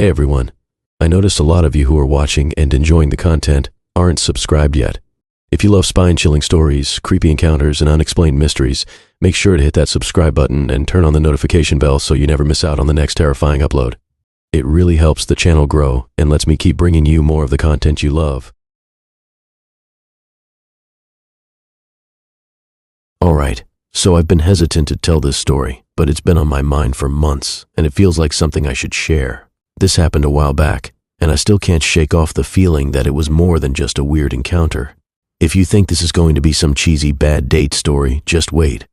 Hey everyone, I noticed a lot of you who are watching and enjoying the content aren't subscribed yet. If you love spine-chilling stories, creepy encounters, and unexplained mysteries, make sure to hit that subscribe button and turn on the notification bell so you never miss out on the next terrifying upload. It really helps the channel grow and lets me keep bringing you more of the content you love. Alright, so I've been hesitant to tell this story, but it's been on my mind for months, and it feels like something I should share. This happened a while back, and I still can't shake off the feeling that it was more than just a weird encounter. If you think this is going to be some cheesy bad date story, just wait.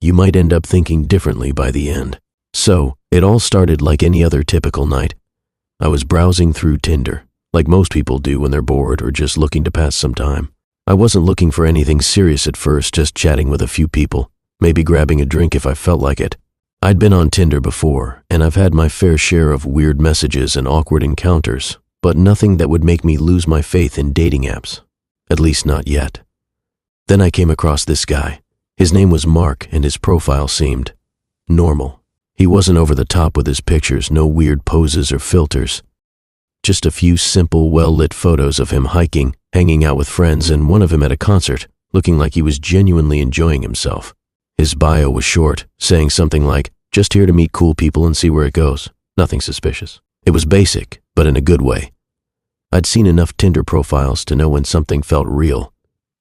You might end up thinking differently by the end. So, it all started like any other typical night. I was browsing through Tinder, like most people do when they're bored or just looking to pass some time. I wasn't looking for anything serious at first, just chatting with a few people, maybe grabbing a drink if I felt like it. I'd been on Tinder before, and I've had my fair share of weird messages and awkward encounters, but nothing that would make me lose my faith in dating apps. At least not yet. Then I came across this guy. His name was Mark, and his profile seemed normal. He wasn't over the top with his pictures, no weird poses or filters. Just a few simple, well-lit photos of him hiking, hanging out with friends, and one of him at a concert, looking like he was genuinely enjoying himself. His bio was short, saying something like, "Just here to meet cool people and see where it goes. Nothing suspicious." It was basic, but in a good way. I'd seen enough Tinder profiles to know when something felt real.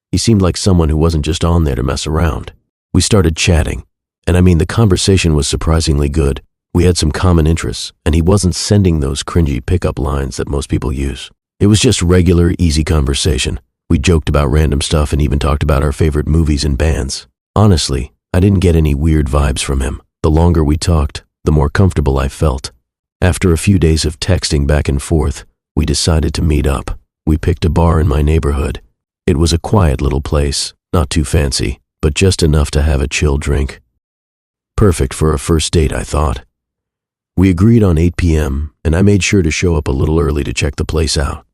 He seemed like someone who wasn't just on there to mess around. We started chatting, and the conversation was surprisingly good. We had some common interests, and he wasn't sending those cringy pickup lines that most people use. It was just regular, easy conversation. We joked about random stuff and even talked about our favorite movies and bands. Honestly, I didn't get any weird vibes from him. The longer we talked, the more comfortable I felt. After a few days of texting back and forth, we decided to meet up. We picked a bar in my neighborhood. It was a quiet little place, not too fancy, but just enough to have a chill drink. Perfect for a first date, I thought. We agreed on 8 p.m., and I made sure to show up a little early to check the place out.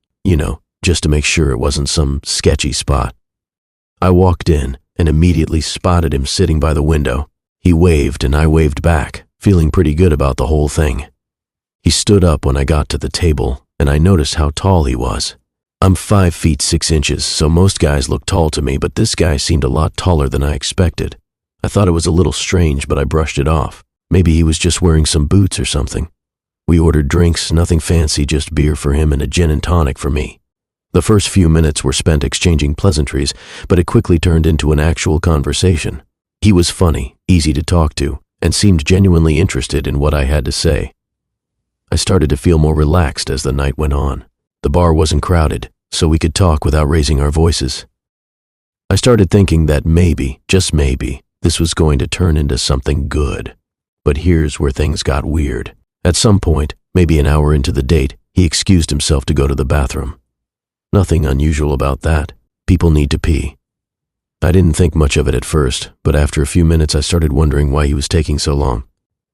Just to make sure it wasn't some sketchy spot. I walked in and immediately spotted him sitting by the window. He waved and I waved back, feeling pretty good about the whole thing. He stood up when I got to the table, and I noticed how tall he was. I'm 5 feet 6 inches, so most guys look tall to me, but this guy seemed a lot taller than I expected. I thought it was a little strange, but I brushed it off. Maybe he was just wearing some boots or something. We ordered drinks, nothing fancy, just beer for him and a gin and tonic for me. The first few minutes were spent exchanging pleasantries, but it quickly turned into an actual conversation. He was funny, easy to talk to, and seemed genuinely interested in what I had to say. I started to feel more relaxed as the night went on. The bar wasn't crowded, so we could talk without raising our voices. I started thinking that maybe, just maybe, this was going to turn into something good. But here's where things got weird. At some point, maybe an hour into the date, he excused himself to go to the bathroom. Nothing unusual about that. People need to pee. I didn't think much of it at first, but after a few minutes I started wondering why he was taking so long.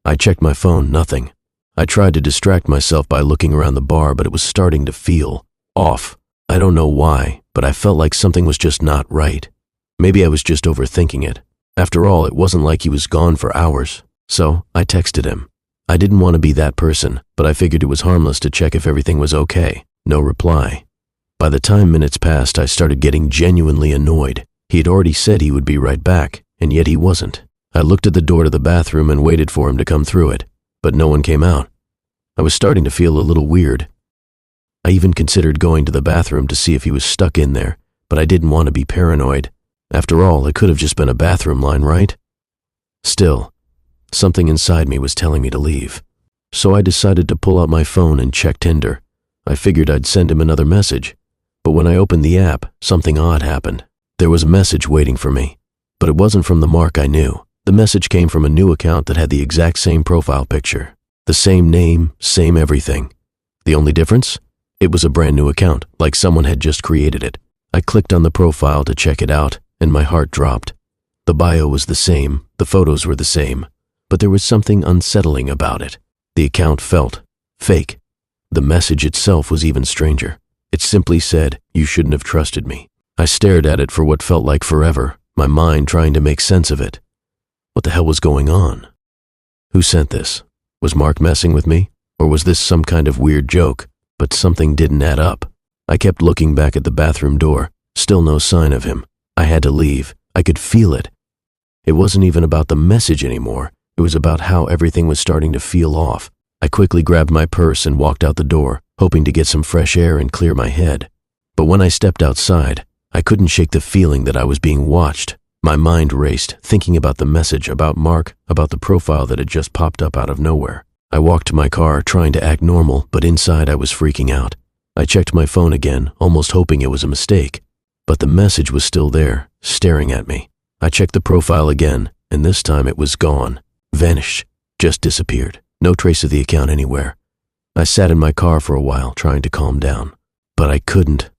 I checked my phone, nothing. I tried to distract myself by looking around the bar, but it was starting to feel off. I don't know why, but I felt like something was just not right. Maybe I was just overthinking it. After all, it wasn't like he was gone for hours. So I texted him. I didn't want to be that person, but I figured it was harmless to check if everything was okay. No reply. By the time minutes passed, I started getting genuinely annoyed. He had already said he would be right back, and yet he wasn't. I looked at the door to the bathroom and waited for him to come through it, but no one came out. I was starting to feel a little weird. I even considered going to the bathroom to see if he was stuck in there, but I didn't want to be paranoid. After all, it could have just been a bathroom line, right? Still, something inside me was telling me to leave. So I decided to pull out my phone and check Tinder. I figured I'd send him another message. But when I opened the app, something odd happened. There was a message waiting for me, but it wasn't from the Mark I knew. The message came from a new account that had the exact same profile picture. The same name, same everything. The only difference? It was a brand new account, like someone had just created it. I clicked on the profile to check it out, and my heart dropped. The bio was the same, the photos were the same, but there was something unsettling about it. The account felt fake. The message itself was even stranger. It simply said, "You shouldn't have trusted me." I stared at it for what felt like forever, my mind trying to make sense of it. What the hell was going on? Who sent this? Was Mark messing with me? Or was this some kind of weird joke? But something didn't add up. I kept looking back at the bathroom door. Still no sign of him. I had to leave. I could feel it. It wasn't even about the message anymore. It was about how everything was starting to feel off. I quickly grabbed my purse and walked out the door, hoping to get some fresh air and clear my head. But when I stepped outside, I couldn't shake the feeling that I was being watched. My mind raced, thinking about the message, about Mark, about the profile that had just popped up out of nowhere. I walked to my car, trying to act normal, but inside I was freaking out. I checked my phone again, almost hoping it was a mistake. But the message was still there, staring at me. I checked the profile again, and this time it was gone. Vanished. Just disappeared. No trace of the account anywhere. I sat in my car for a while, trying to calm down. But I couldn't.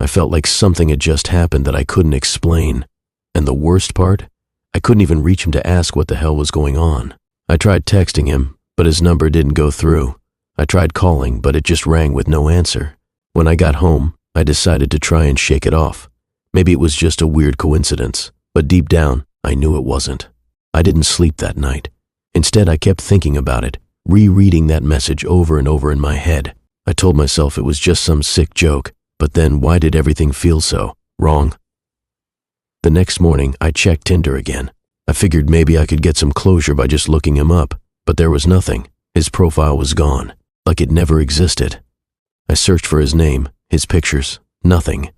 I felt like something had just happened that I couldn't explain. And the worst part? I couldn't even reach him to ask what the hell was going on. I tried texting him, but his number didn't go through. I tried calling, but it just rang with no answer. When I got home, I decided to try and shake it off. Maybe it was just a weird coincidence, but deep down, I knew it wasn't. I didn't sleep that night. Instead, I kept thinking about it, rereading that message over and over in my head. I told myself it was just some sick joke, but then why did everything feel so wrong? The next morning, I checked Tinder again. I figured maybe I could get some closure by just looking him up, but there was nothing. His profile was gone, like it never existed. I searched for his name, his pictures, nothing.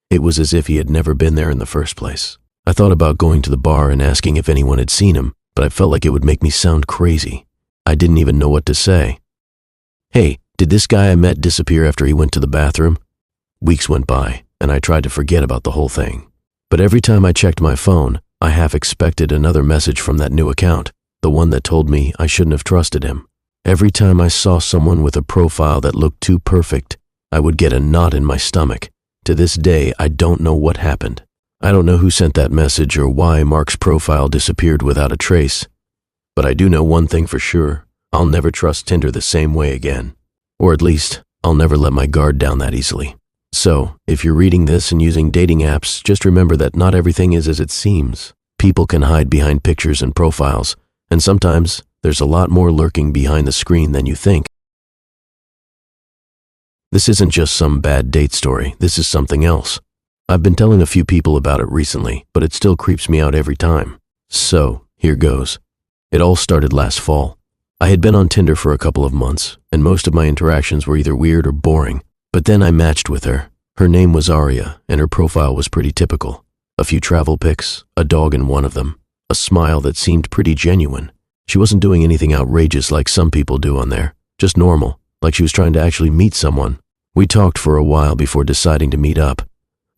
It was as if he had never been there in the first place. I thought about going to the bar and asking if anyone had seen him, but I felt like it would make me sound crazy. I didn't even know what to say. Hey, did this guy I met disappear after he went to the bathroom? Weeks went by, and I tried to forget about the whole thing. But every time I checked my phone, I half expected another message from that new account, the one that told me I shouldn't have trusted him. Every time I saw someone with a profile that looked too perfect, I would get a knot in my stomach. To this day, I don't know what happened. I don't know who sent that message or why Mark's profile disappeared without a trace. But I do know one thing for sure. I'll never trust Tinder the same way again. Or at least, I'll never let my guard down that easily. So, if you're reading this and using dating apps, just remember that not everything is as it seems. People can hide behind pictures and profiles, and sometimes there's a lot more lurking behind the screen than you think. This isn't just some bad date story, this is something else. I've been telling a few people about it recently, but it still creeps me out every time. So, here goes. It all started last fall. I had been on Tinder for a couple of months, and most of my interactions were either weird or boring. But then I matched with her. Her name was Aria, and her profile was pretty typical. A few travel pics, a dog in one of them, a smile that seemed pretty genuine. She wasn't doing anything outrageous like some people do on there, just normal, like she was trying to actually meet someone. We talked for a while before deciding to meet up.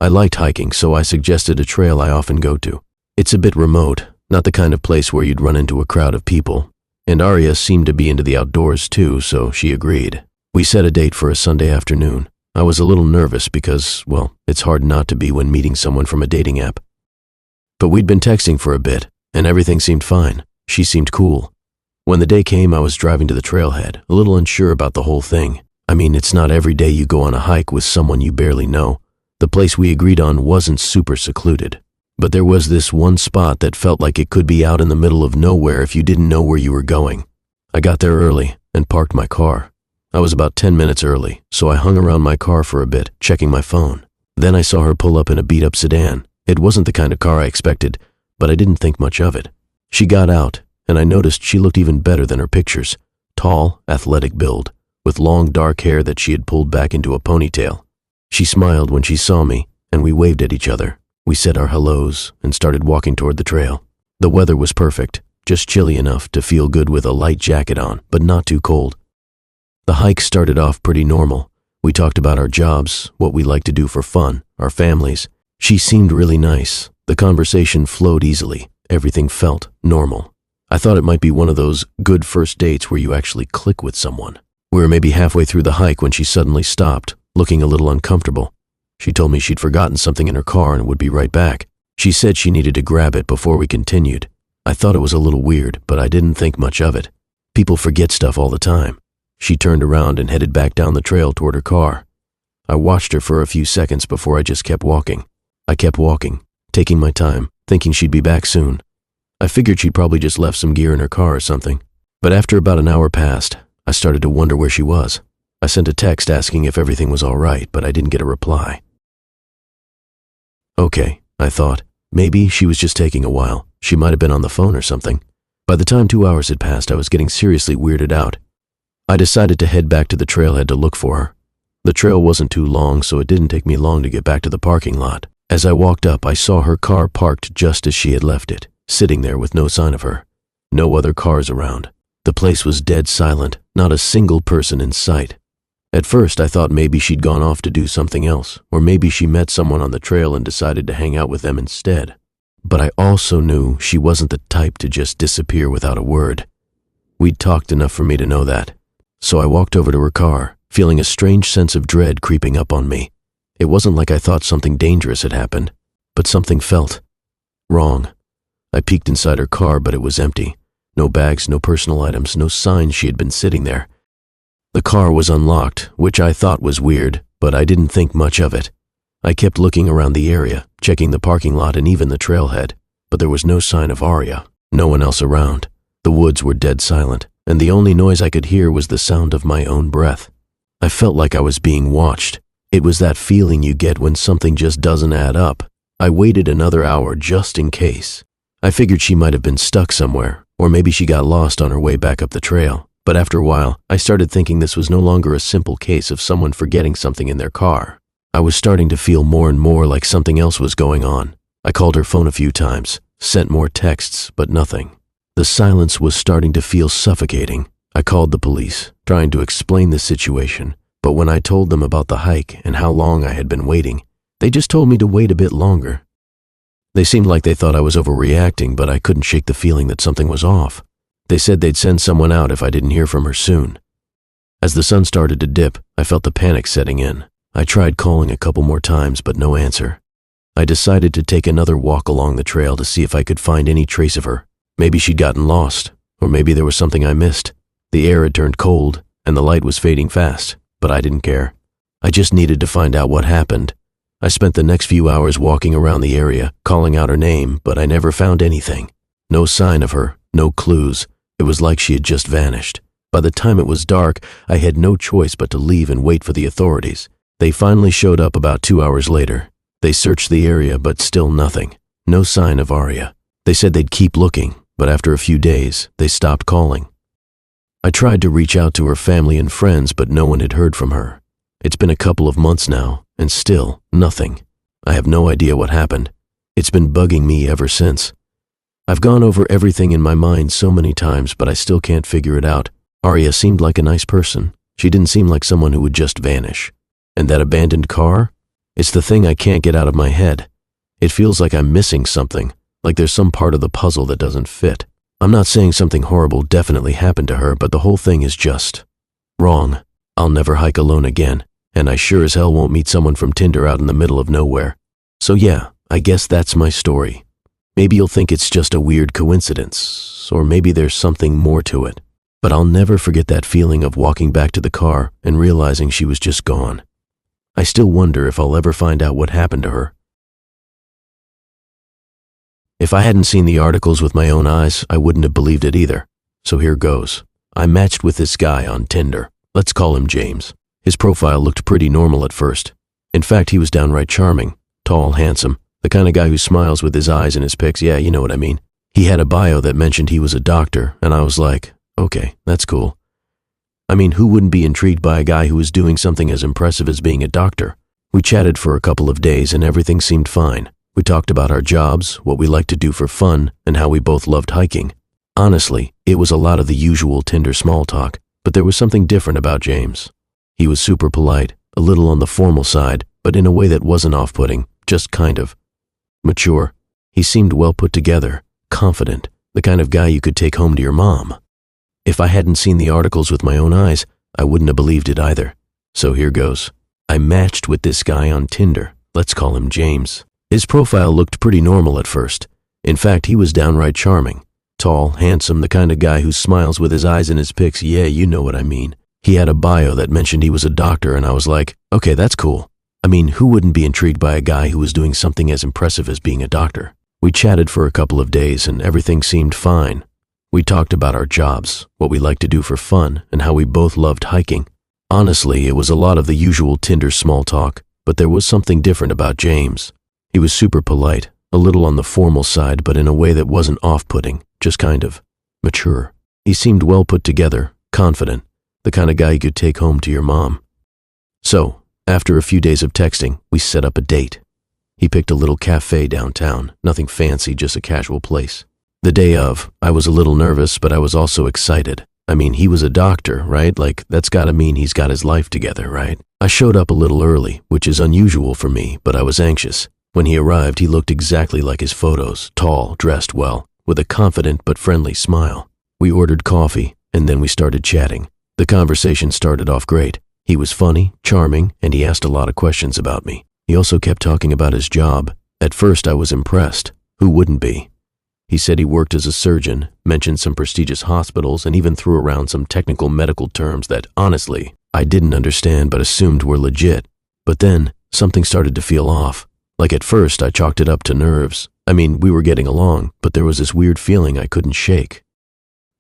I liked hiking, so I suggested a trail I often go to. It's a bit remote, not the kind of place where you'd run into a crowd of people. And Aria seemed to be into the outdoors too, so she agreed. We set a date for a Sunday afternoon. I was a little nervous because, well, it's hard not to be when meeting someone from a dating app. But we'd been texting for a bit, and everything seemed fine. She seemed cool. When the day came, I was driving to the trailhead, a little unsure about the whole thing. I mean, it's not every day you go on a hike with someone you barely know. The place we agreed on wasn't super secluded. But there was this one spot that felt like it could be out in the middle of nowhere if you didn't know where you were going. I got there early and parked my car. I was about 10 minutes early, so I hung around my car for a bit, checking my phone. Then I saw her pull up in a beat-up sedan. It wasn't the kind of car I expected, but I didn't think much of it. She got out, and I noticed she looked even better than her pictures. Tall, athletic build, with long dark hair that she had pulled back into a ponytail. She smiled when she saw me, and we waved at each other. We said our hellos and started walking toward the trail. The weather was perfect, just chilly enough to feel good with a light jacket on, but not too cold. The hike started off pretty normal. We talked about our jobs, what we like to do for fun, our families. She seemed really nice. The conversation flowed easily. Everything felt normal. I thought it might be one of those good first dates where you actually click with someone. We were maybe halfway through the hike when she suddenly stopped, looking a little uncomfortable. She told me she'd forgotten something in her car and would be right back. She said she needed to grab it before we continued. I thought it was a little weird, but I didn't think much of it. People forget stuff all the time. She turned around and headed back down the trail toward her car. I watched her for a few seconds before I just kept walking. I kept walking, taking my time, thinking she'd be back soon. I figured she'd probably just left some gear in her car or something. But after about an hour passed, I started to wonder where she was. I sent a text asking if everything was all right, but I didn't get a reply. Okay, I thought. Maybe she was just taking a while. She might have been on the phone or something. By the time 2 hours had passed, I was getting seriously weirded out. I decided to head back to the trailhead to look for her. The trail wasn't too long, so it didn't take me long to get back to the parking lot. As I walked up, I saw her car parked just as she had left it, sitting there with no sign of her. No other cars around. The place was dead silent, not a single person in sight. At first, I thought maybe she'd gone off to do something else, or maybe she met someone on the trail and decided to hang out with them instead. But I also knew she wasn't the type to just disappear without a word. We'd talked enough for me to know that. So I walked over to her car, feeling a strange sense of dread creeping up on me. It wasn't like I thought something dangerous had happened, but something felt wrong. I peeked inside her car, but it was empty. No bags, no personal items, no signs she had been sitting there. The car was unlocked, which I thought was weird, but I didn't think much of it. I kept looking around the area, checking the parking lot and even the trailhead, but there was no sign of Arya, no one else around. The woods were dead silent, and the only noise I could hear was the sound of my own breath. I felt like I was being watched. It was that feeling you get when something just doesn't add up. I waited another hour just in case. I figured she might have been stuck somewhere, or maybe she got lost on her way back up the trail. But after a while, I started thinking this was no longer a simple case of someone forgetting something in their car. I was starting to feel more and more like something else was going on. I called her phone a few times, sent more texts, but nothing. The silence was starting to feel suffocating. I called the police, trying to explain the situation, but when I told them about the hike and how long I had been waiting, they just told me to wait a bit longer. They seemed like they thought I was overreacting, but I couldn't shake the feeling that something was off. They said they'd send someone out if I didn't hear from her soon. As the sun started to dip, I felt the panic setting in. I tried calling a couple more times, but no answer. I decided to take another walk along the trail to see if I could find any trace of her. Maybe she'd gotten lost, or maybe there was something I missed. The air had turned cold, and the light was fading fast, but I didn't care. I just needed to find out what happened. I spent the next few hours walking around the area, calling out her name, but I never found anything. No sign of her, no clues. It was like she had just vanished. By the time it was dark, I had no choice but to leave and wait for the authorities. They finally showed up about 2 hours later. They searched the area, but still nothing. No sign of Arya. They said they'd keep looking, but after a few days, they stopped calling. I tried to reach out to her family and friends, but no one had heard from her. It's been a couple of months now, and still nothing. I have no idea what happened. It's been bugging me ever since. I've gone over everything in my mind so many times, but I still can't figure it out. Arya seemed like a nice person. She didn't seem like someone who would just vanish. And that abandoned car? It's the thing I can't get out of my head. It feels like I'm missing something, like there's some part of the puzzle that doesn't fit. I'm not saying something horrible definitely happened to her, but the whole thing is just wrong. I'll never hike alone again, and I sure as hell won't meet someone from Tinder out in the middle of nowhere. So yeah, I guess that's my story. Maybe you'll think it's just a weird coincidence, or maybe there's something more to it. But I'll never forget that feeling of walking back to the car and realizing she was just gone. I still wonder if I'll ever find out what happened to her. If I hadn't seen the articles with my own eyes, I wouldn't have believed it either. So here goes. I matched with this guy on Tinder. Let's call him James. His profile looked pretty normal at first. In fact, he was downright charming. Tall, handsome. The kind of guy who smiles with his eyes in his pics, yeah, you know what I mean. He had a bio that mentioned he was a doctor, and I was like, okay, that's cool. I mean, who wouldn't be intrigued by a guy who was doing something as impressive as being a doctor? We chatted for a couple of days and everything seemed fine. We talked about our jobs, what we liked to do for fun, and how we both loved hiking. Honestly, it was a lot of the usual Tinder small talk, but there was something different about James. He was super polite, a little on the formal side, but in a way that wasn't off-putting, just kind of mature. He seemed well put together, confident, the kind of guy you could take home to your mom. If I hadn't seen the articles with my own eyes, I wouldn't have believed it either. So here goes. I matched with this guy on Tinder. Let's call him James. His profile looked pretty normal at first. In fact, he was downright charming. Tall, handsome, the kind of guy who smiles with his eyes in his pics, yeah, you know what I mean. He had a bio that mentioned he was a doctor, and I was like, okay, that's cool. I mean, who wouldn't be intrigued by a guy who was doing something as impressive as being a doctor? We chatted for a couple of days, and everything seemed fine. We talked about our jobs, what we like to do for fun, and how we both loved hiking. Honestly, it was a lot of the usual Tinder small talk, but there was something different about James. He was super polite, a little on the formal side, but in a way that wasn't off-putting, just kind of mature. He seemed well put together, confident, the kind of guy you could take home to your mom. So, after a few days of texting, we set up a date. He picked a little cafe downtown, nothing fancy, just a casual place. The day of, I was a little nervous, but I was also excited. I mean, he was a doctor, right? Like, that's gotta mean he's got his life together, right? I showed up a little early, which is unusual for me, but I was anxious. When he arrived, he looked exactly like his photos, tall, dressed well, with a confident but friendly smile. We ordered coffee, and then we started chatting. The conversation started off great. He was funny, charming, and he asked a lot of questions about me. He also kept talking about his job. At first, I was impressed. Who wouldn't be? He said he worked as a surgeon, mentioned some prestigious hospitals, and even threw around some technical medical terms that, honestly, I didn't understand but assumed were legit. But then, something started to feel off. Like at first, I chalked it up to nerves. I mean, we were getting along, but there was this weird feeling I couldn't shake.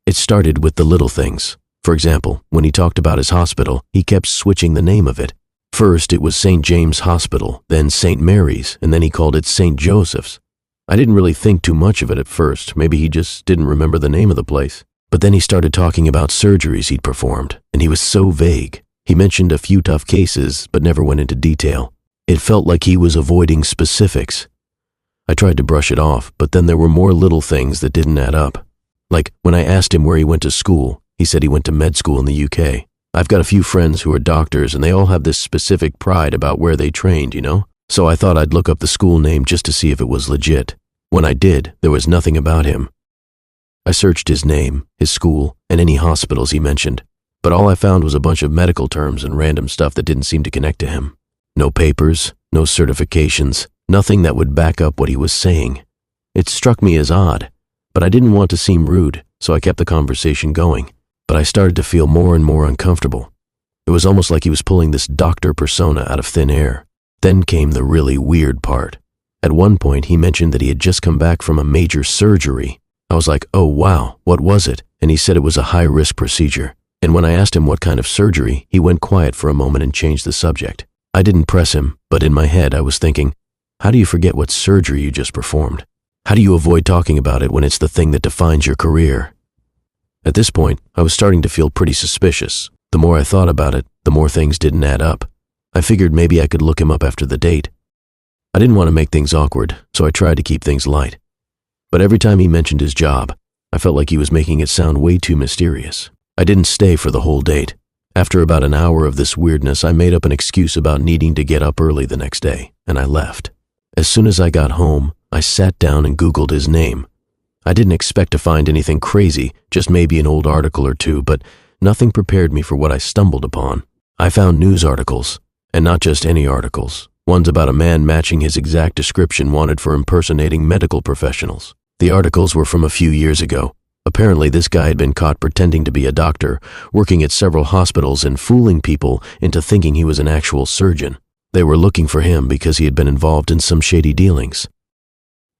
It started with the little things. For example, when he talked about his hospital, he kept switching the name of it. First, it was St. James Hospital, then St. Mary's, and then he called it St. Joseph's. I didn't really think too much of it at first. Maybe he just didn't remember the name of the place. But then he started talking about surgeries he'd performed, and he was so vague. He mentioned a few tough cases, but never went into detail. It felt like he was avoiding specifics. I tried to brush it off, but then there were more little things that didn't add up. Like, when I asked him where he went to school, he said he went to med school in the UK. I've got a few friends who are doctors, and they all have this specific pride about where they trained, you know? So I thought I'd look up the school name just to see if it was legit. When I did, there was nothing about him. I searched his name, his school, and any hospitals he mentioned, but all I found was a bunch of medical terms and random stuff that didn't seem to connect to him. No papers, no certifications, nothing that would back up what he was saying. It struck me as odd, but I didn't want to seem rude, so I kept the conversation going. But I started to feel more and more uncomfortable. It was almost like he was pulling this doctor persona out of thin air. Then came the really weird part. At one point, he mentioned that he had just come back from a major surgery. I was like, oh wow, what was it? And he said it was a high-risk procedure. And when I asked him what kind of surgery, he went quiet for a moment and changed the subject. I didn't press him, but in my head I was thinking, how do you forget what surgery you just performed? How do you avoid talking about it when it's the thing that defines your career? At this point, I was starting to feel pretty suspicious. The more I thought about it, the more things didn't add up. I figured maybe I could look him up after the date. I didn't want to make things awkward, so I tried to keep things light. But every time he mentioned his job, I felt like he was making it sound way too mysterious. I didn't stay for the whole date. After about an hour of this weirdness, I made up an excuse about needing to get up early the next day, and I left. As soon as I got home, I sat down and Googled his name. I didn't expect to find anything crazy, just maybe an old article or two, but nothing prepared me for what I stumbled upon. I found news articles, and not just any articles. One's about a man matching his exact description wanted for impersonating medical professionals. The articles were from a few years ago. Apparently, this guy had been caught pretending to be a doctor, working at several hospitals and fooling people into thinking he was an actual surgeon. They were looking for him because he had been involved in some shady dealings.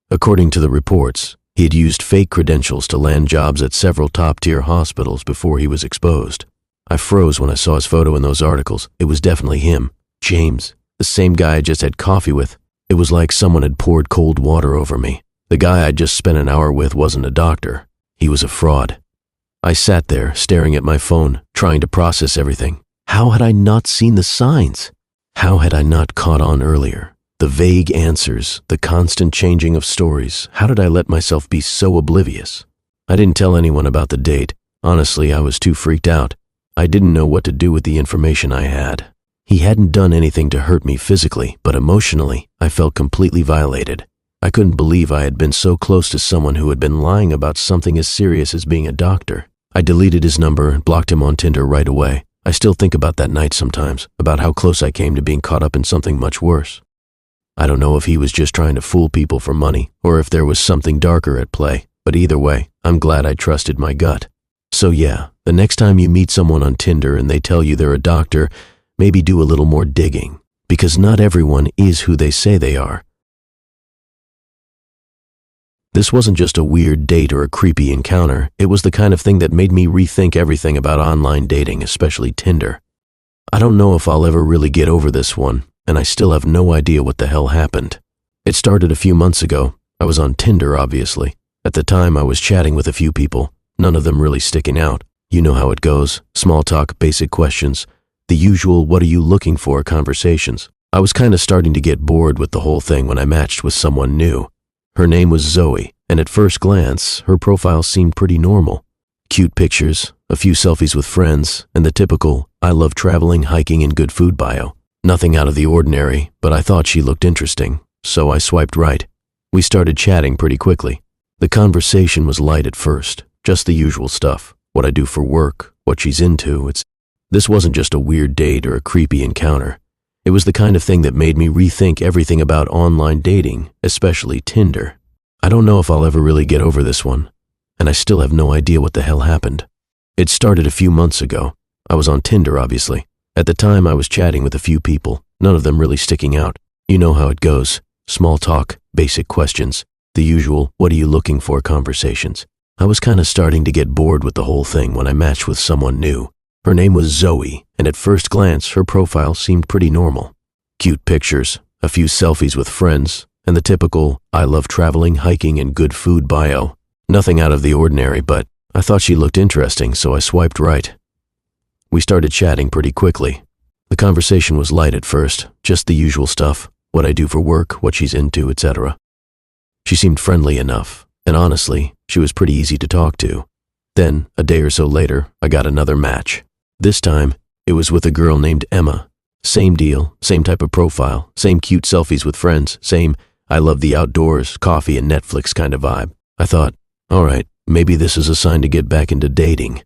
According to the reports, he had used fake credentials to land jobs at several top-tier hospitals before he was exposed. I froze when I saw his photo in those articles. It was definitely him, James, the same guy I just had coffee with. It was like someone had poured cold water over me. The guy I'd just spent an hour with wasn't a doctor. He was a fraud. I sat there, staring at my phone, trying to process everything. How had I not seen the signs? How had I not caught on earlier? The vague answers, the constant changing of stories. How did I let myself be so oblivious? I didn't tell anyone about the date. Honestly, I was too freaked out. I didn't know what to do with the information I had. He hadn't done anything to hurt me physically, but emotionally, I felt completely violated. I couldn't believe I had been so close to someone who had been lying about something as serious as being a doctor. I deleted his number and blocked him on Tinder right away. I still think about that night sometimes, about how close I came to being caught up in something much worse. I don't know if he was just trying to fool people for money, or if there was something darker at play, but either way, I'm glad I trusted my gut. So yeah, the next time you meet someone on Tinder and they tell you they're a doctor, maybe do a little more digging, because not everyone is who they say they are. This wasn't just a weird date or a creepy encounter, it was the kind of thing that made me rethink everything about online dating, especially Tinder. I don't know if I'll ever really get over this one, and I still have no idea what the hell happened. It started a few months ago. I was on Tinder, obviously. At the time, I was chatting with a few people, none of them really sticking out. You know how it goes, small talk, basic questions, the usual what are you looking for conversations. I was kind of starting to get bored with the whole thing when I matched with someone new. Her name was Zoe, and at first glance, her profile seemed pretty normal. Cute pictures, a few selfies with friends, and the typical I love traveling, hiking, and good food bio. Nothing out of the ordinary, but I thought she looked interesting, so I swiped right. We started chatting pretty quickly. The conversation was light at first, just the usual stuff. What I do for work, what she's into, This wasn't just a weird date or a creepy encounter. It was the kind of thing that made me rethink everything about online dating, especially Tinder. I don't know if I'll ever really get over this one, and I still have no idea what the hell happened. It started a few months ago. I was on Tinder, obviously. At the time, I was chatting with a few people, none of them really sticking out. You know how it goes, small talk, basic questions, the usual what are you looking for conversations. I was kind of starting to get bored with the whole thing when I matched with someone new. Her name was Zoe, and at first glance, her profile seemed pretty normal. Cute pictures, a few selfies with friends, and the typical I love traveling, hiking, and good food bio. Nothing out of the ordinary, but I thought she looked interesting, so I swiped right. We started chatting pretty quickly. The conversation was light at first, just the usual stuff, what I do for work, what she's into, etc. She seemed friendly enough, and honestly, she was pretty easy to talk to. Then, a day or so later, I got another match. This time, it was with a girl named Emma. Same deal, same type of profile, same cute selfies with friends, same I love the outdoors, coffee and Netflix kind of vibe. I thought, all right, maybe this is a sign to get back into dating.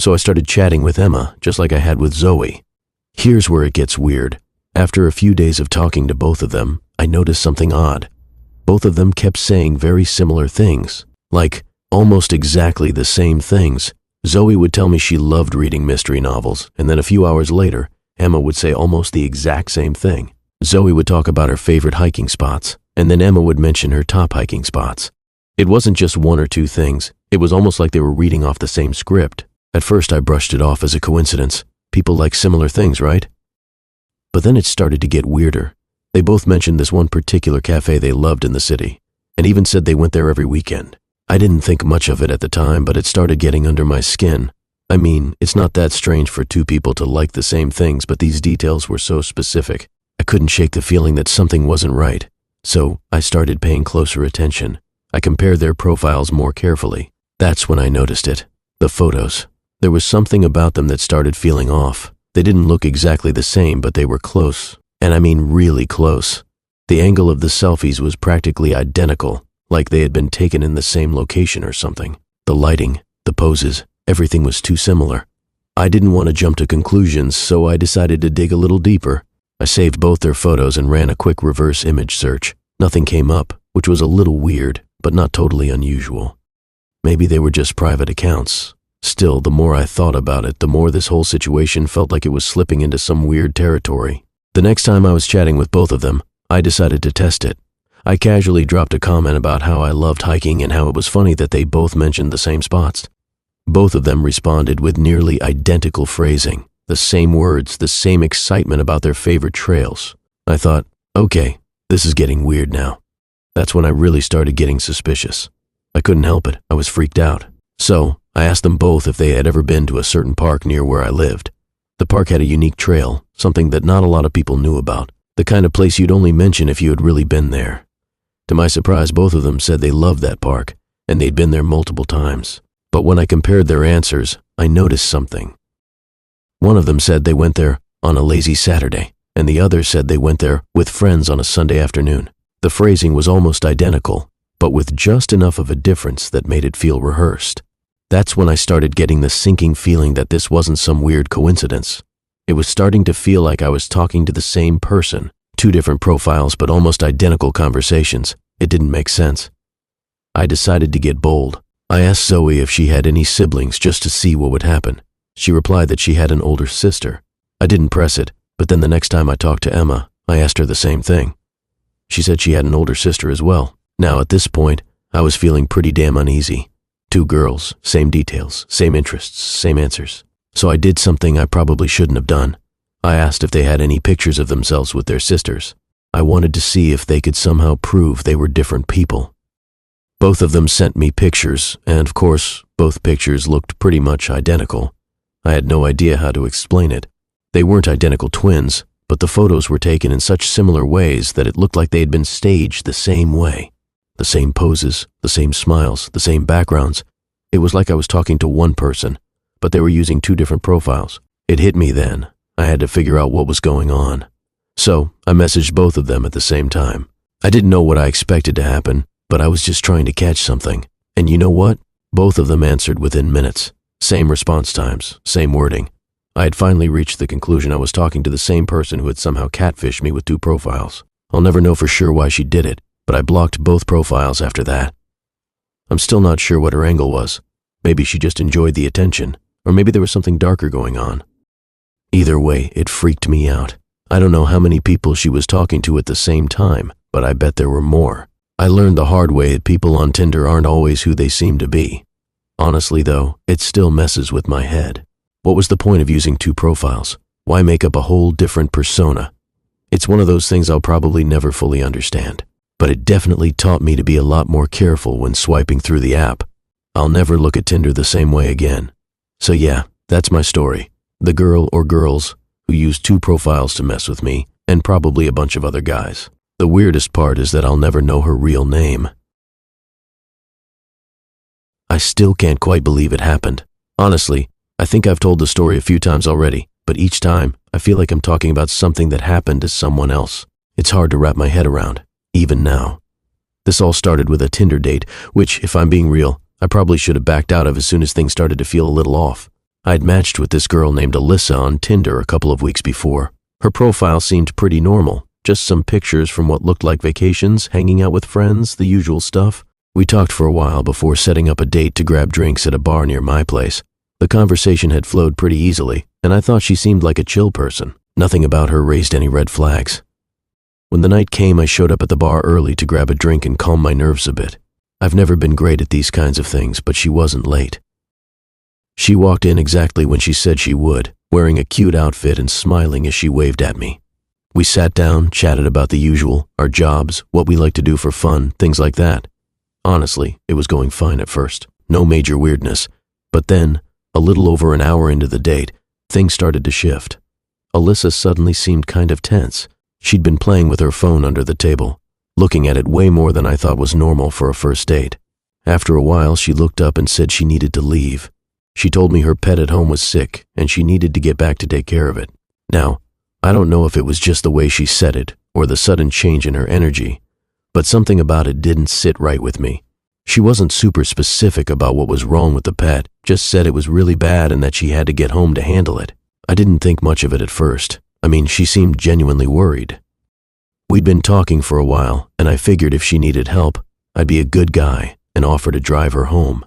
So I started chatting with Emma, just like I had with Zoe. Here's where it gets weird. After a few days of talking to both of them, I noticed something odd. Both of them kept saying very similar things, like almost exactly the same things. Zoe would tell me she loved reading mystery novels, and then a few hours later, Emma would say almost the exact same thing. Zoe would talk about her favorite hiking spots, and then Emma would mention her top hiking spots. It wasn't just one or two things. It was almost like they were reading off the same script. At first, I brushed it off as a coincidence. People like similar things, right? But then it started to get weirder. They both mentioned this one particular cafe they loved in the city, and even said they went there every weekend. I didn't think much of it at the time, but it started getting under my skin. I mean, it's not that strange for two people to like the same things, but these details were so specific. I couldn't shake the feeling that something wasn't right. So I started paying closer attention. I compared their profiles more carefully. That's when I noticed it. The photos. There was something about them that started feeling off. They didn't look exactly the same, but they were close. And I mean really close. The angle of the selfies was practically identical, like they had been taken in the same location or something. The lighting, the poses, everything was too similar. I didn't want to jump to conclusions, so I decided to dig a little deeper. I saved both their photos and ran a quick reverse image search. Nothing came up, which was a little weird, but not totally unusual. Maybe they were just private accounts. Still, the more I thought about it, the more this whole situation felt like it was slipping into some weird territory. The next time I was chatting with both of them, I decided to test it. I casually dropped a comment about how I loved hiking and how it was funny that they both mentioned the same spots. Both of them responded with nearly identical phrasing, the same words, the same excitement about their favorite trails. I thought, okay, this is getting weird now. That's when I really started getting suspicious. I couldn't help it. I was freaked out. So I asked them both if they had ever been to a certain park near where I lived. The park had a unique trail, something that not a lot of people knew about, the kind of place you'd only mention if you had really been there. To my surprise, both of them said they loved that park, and they'd been there multiple times. But when I compared their answers, I noticed something. One of them said they went there on a lazy Saturday, and the other said they went there with friends on a Sunday afternoon. The phrasing was almost identical, but with just enough of a difference that made it feel rehearsed. That's when I started getting the sinking feeling that this wasn't some weird coincidence. It was starting to feel like I was talking to the same person. Two different profiles, but almost identical conversations. It didn't make sense. I decided to get bold. I asked Zoe if she had any siblings just to see what would happen. She replied that she had an older sister. I didn't press it, but then the next time I talked to Emma, I asked her the same thing. She said she had an older sister as well. Now, at this point, I was feeling pretty damn uneasy. 2 girls, same details, same interests, same answers. So I did something I probably shouldn't have done. I asked if they had any pictures of themselves with their sisters. I wanted to see if they could somehow prove they were different people. Both of them sent me pictures, and of course, both pictures looked pretty much identical. I had no idea how to explain it. They weren't identical twins, but the photos were taken in such similar ways that it looked like they had been staged the same way. The same poses, the same smiles, the same backgrounds. It was like I was talking to one person, but they were using 2 different profiles. It hit me then. I had to figure out what was going on. So I messaged both of them at the same time. I didn't know what I expected to happen, but I was just trying to catch something. And you know what? Both of them answered within minutes. Same response times, same wording. I had finally reached the conclusion I was talking to the same person who had somehow catfished me with 2 profiles. I'll never know for sure why she did it, but I blocked both profiles after that. I'm still not sure what her angle was. Maybe she just enjoyed the attention, or maybe there was something darker going on. Either way, it freaked me out. I don't know how many people she was talking to at the same time, but I bet there were more. I learned the hard way that people on Tinder aren't always who they seem to be. Honestly though, it still messes with my head. What was the point of using 2 profiles? Why make up a whole different persona? It's one of those things I'll probably never fully understand, but it definitely taught me to be a lot more careful when swiping through the app. I'll never look at Tinder the same way again. So yeah, that's my story. The girl or girls who used 2 profiles to mess with me, and probably a bunch of other guys. The weirdest part is that I'll never know her real name. I still can't quite believe it happened. Honestly, I think I've told the story a few times already, but each time, I feel like I'm talking about something that happened to someone else. It's hard to wrap my head around, even now. This all started with a Tinder date, which, if I'm being real, I probably should have backed out of as soon as things started to feel a little off. I'd matched with this girl named Alysa on Tinder a couple of weeks before. Her profile seemed pretty normal, just some pictures from what looked like vacations, hanging out with friends, the usual stuff. We talked for a while before setting up a date to grab drinks at a bar near my place. The conversation had flowed pretty easily, and I thought she seemed like a chill person. Nothing about her raised any red flags. When the night came, I showed up at the bar early to grab a drink and calm my nerves a bit. I've never been great at these kinds of things, but she wasn't late. She walked in exactly when she said she would, wearing a cute outfit and smiling as she waved at me. We sat down, chatted about the usual, our jobs, what we like to do for fun, things like that. Honestly, it was going fine at first, no major weirdness. But then, a little over an hour into the date, things started to shift. Alyssa suddenly seemed kind of tense. She'd been playing with her phone under the table, looking at it way more than I thought was normal for a first date. After a while, she looked up and said she needed to leave. She told me her pet at home was sick and she needed to get back to take care of it. Now, I don't know if it was just the way she said it or the sudden change in her energy, but something about it didn't sit right with me. She wasn't super specific about what was wrong with the pet, just said it was really bad and that she had to get home to handle it. I didn't think much of it at first. I mean, she seemed genuinely worried. We'd been talking for a while, and I figured if she needed help, I'd be a good guy and offer to drive her home.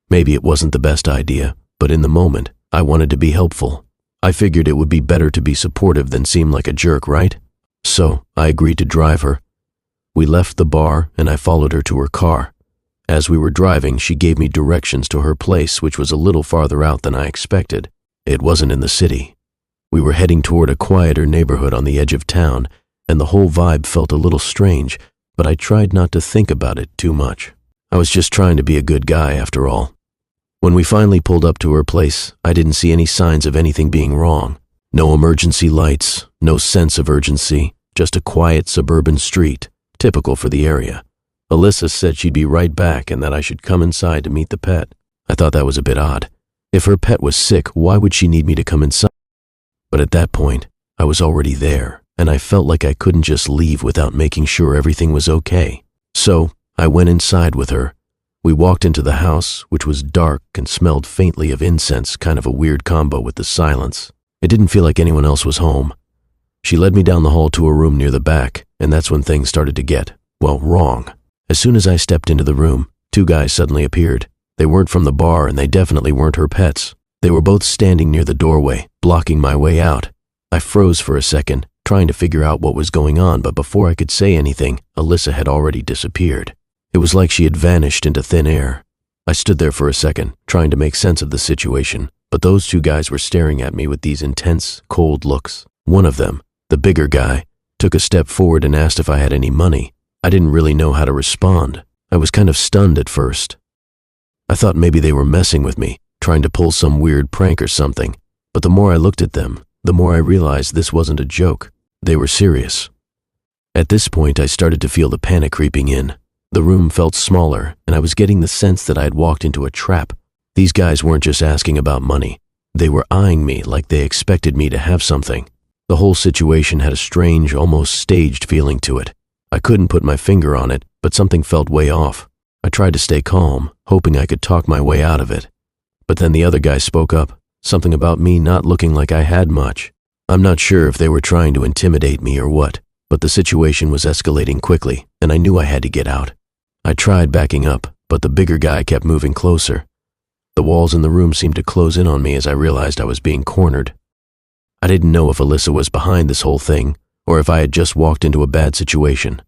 Maybe it wasn't the best idea, but in the moment, I wanted to be helpful. I figured it would be better to be supportive than seem like a jerk, right? So, I agreed to drive her. We left the bar, and I followed her to her car. As we were driving, she gave me directions to her place, which was a little farther out than I expected. It wasn't in the city. We were heading toward a quieter neighborhood on the edge of town, and the whole vibe felt a little strange, but I tried not to think about it too much. I was just trying to be a good guy after all. When we finally pulled up to her place, I didn't see any signs of anything being wrong. No emergency lights, no sense of urgency, just a quiet suburban street, typical for the area. Alyssa said she'd be right back and that I should come inside to meet the pet. I thought that was a bit odd. If her pet was sick, why would she need me to come inside? But at that point, I was already there, and I felt like I couldn't just leave without making sure everything was okay. So, I went inside with her. We walked into the house, which was dark and smelled faintly of incense, kind of a weird combo with the silence. It didn't feel like anyone else was home. She led me down the hall to a room near the back, and that's when things started to get, well, wrong. As soon as I stepped into the room, 2 guys suddenly appeared. They weren't from the bar, and they definitely weren't her pets. They were both standing near the doorway, blocking my way out. I froze for a second, trying to figure out what was going on, but before I could say anything, Alyssa had already disappeared. It was like she had vanished into thin air. I stood there for a second, trying to make sense of the situation, but those two guys were staring at me with these intense, cold looks. One of them, the bigger guy, took a step forward and asked if I had any money. I didn't really know how to respond. I was kind of stunned at first. I thought maybe they were messing with me, trying to pull some weird prank or something, but the more I looked at them, the more I realized this wasn't a joke. They were serious. At this point, I started to feel the panic creeping in. The room felt smaller, and I was getting the sense that I had walked into a trap. These guys weren't just asking about money. They were eyeing me like they expected me to have something. The whole situation had a strange, almost staged feeling to it. I couldn't put my finger on it, but something felt way off. I tried to stay calm, hoping I could talk my way out of it. But then the other guy spoke up, something about me not looking like I had much. I'm not sure if they were trying to intimidate me or what, but the situation was escalating quickly, and I knew I had to get out. I tried backing up, but the bigger guy kept moving closer. The walls in the room seemed to close in on me as I realized I was being cornered. I didn't know if Alysa was behind this whole thing, or if I had just walked into a bad situation,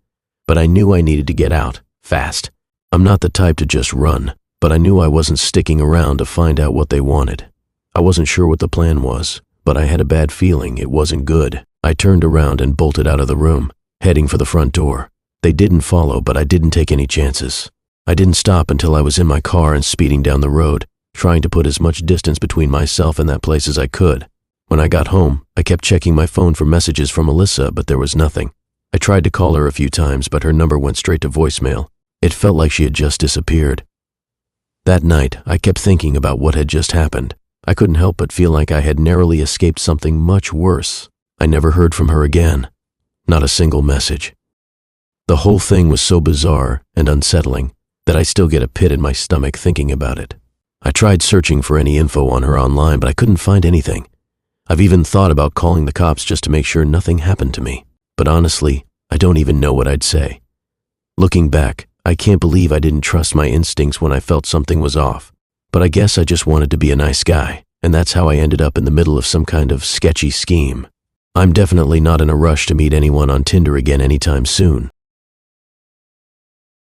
but I knew I needed to get out, fast. I'm not the type to just run, but I knew I wasn't sticking around to find out what they wanted. I wasn't sure what the plan was, but I had a bad feeling it wasn't good. I turned around and bolted out of the room, heading for the front door. They didn't follow, but I didn't take any chances. I didn't stop until I was in my car and speeding down the road, trying to put as much distance between myself and that place as I could. When I got home, I kept checking my phone for messages from Alysa, but there was nothing. I tried to call her a few times, but her number went straight to voicemail. It felt like she had just disappeared. That night, I kept thinking about what had just happened. I couldn't help but feel like I had narrowly escaped something much worse. I never heard from her again. Not a single message. The whole thing was so bizarre and unsettling that I still get a pit in my stomach thinking about it. I tried searching for any info on her online, but I couldn't find anything. I've even thought about calling the cops just to make sure nothing happened to me. But honestly, I don't even know what I'd say. Looking back, I can't believe I didn't trust my instincts when I felt something was off. But I guess I just wanted to be a nice guy, and that's how I ended up in the middle of some kind of sketchy scheme. I'm definitely not in a rush to meet anyone on Tinder again anytime soon.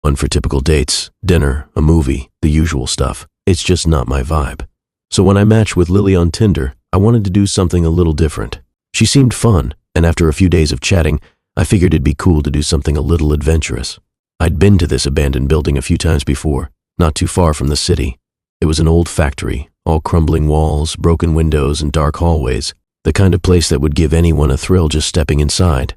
One for typical dates, dinner, a movie, the usual stuff. It's just not my vibe. So when I matched with Lily on Tinder, I wanted to do something a little different. She seemed fun, and after a few days of chatting, I figured it'd be cool to do something a little adventurous. I'd been to this abandoned building a few times before, not too far from the city. It was an old factory, all crumbling walls, broken windows, and dark hallways, the kind of place that would give anyone a thrill just stepping inside.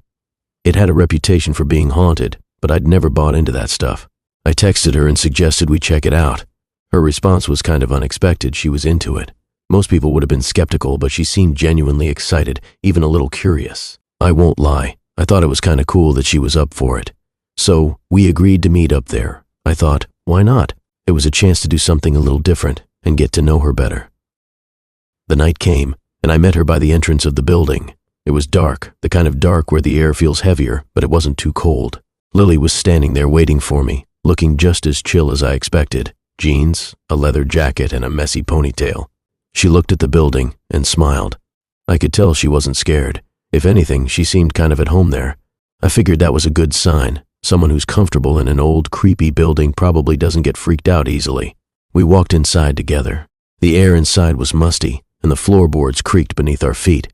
It had a reputation for being haunted, but I'd never bought into that stuff. I texted her and suggested we check it out. Her response was kind of unexpected. She was into it. Most people would have been skeptical, but she seemed genuinely excited, even a little curious. I won't lie, I thought it was kind of cool that she was up for it. So, we agreed to meet up there. I thought, why not? It was a chance to do something a little different and get to know her better. The night came, and I met her by the entrance of the building. It was dark, the kind of dark where the air feels heavier, but it wasn't too cold. Lily was standing there waiting for me, looking just as chill as I expected. Jeans, a leather jacket, and a messy ponytail. She looked at the building and smiled. I could tell she wasn't scared. If anything, she seemed kind of at home there. I figured that was a good sign. Someone who's comfortable in an old, creepy building probably doesn't get freaked out easily. We walked inside together. The air inside was musty, and the floorboards creaked beneath our feet.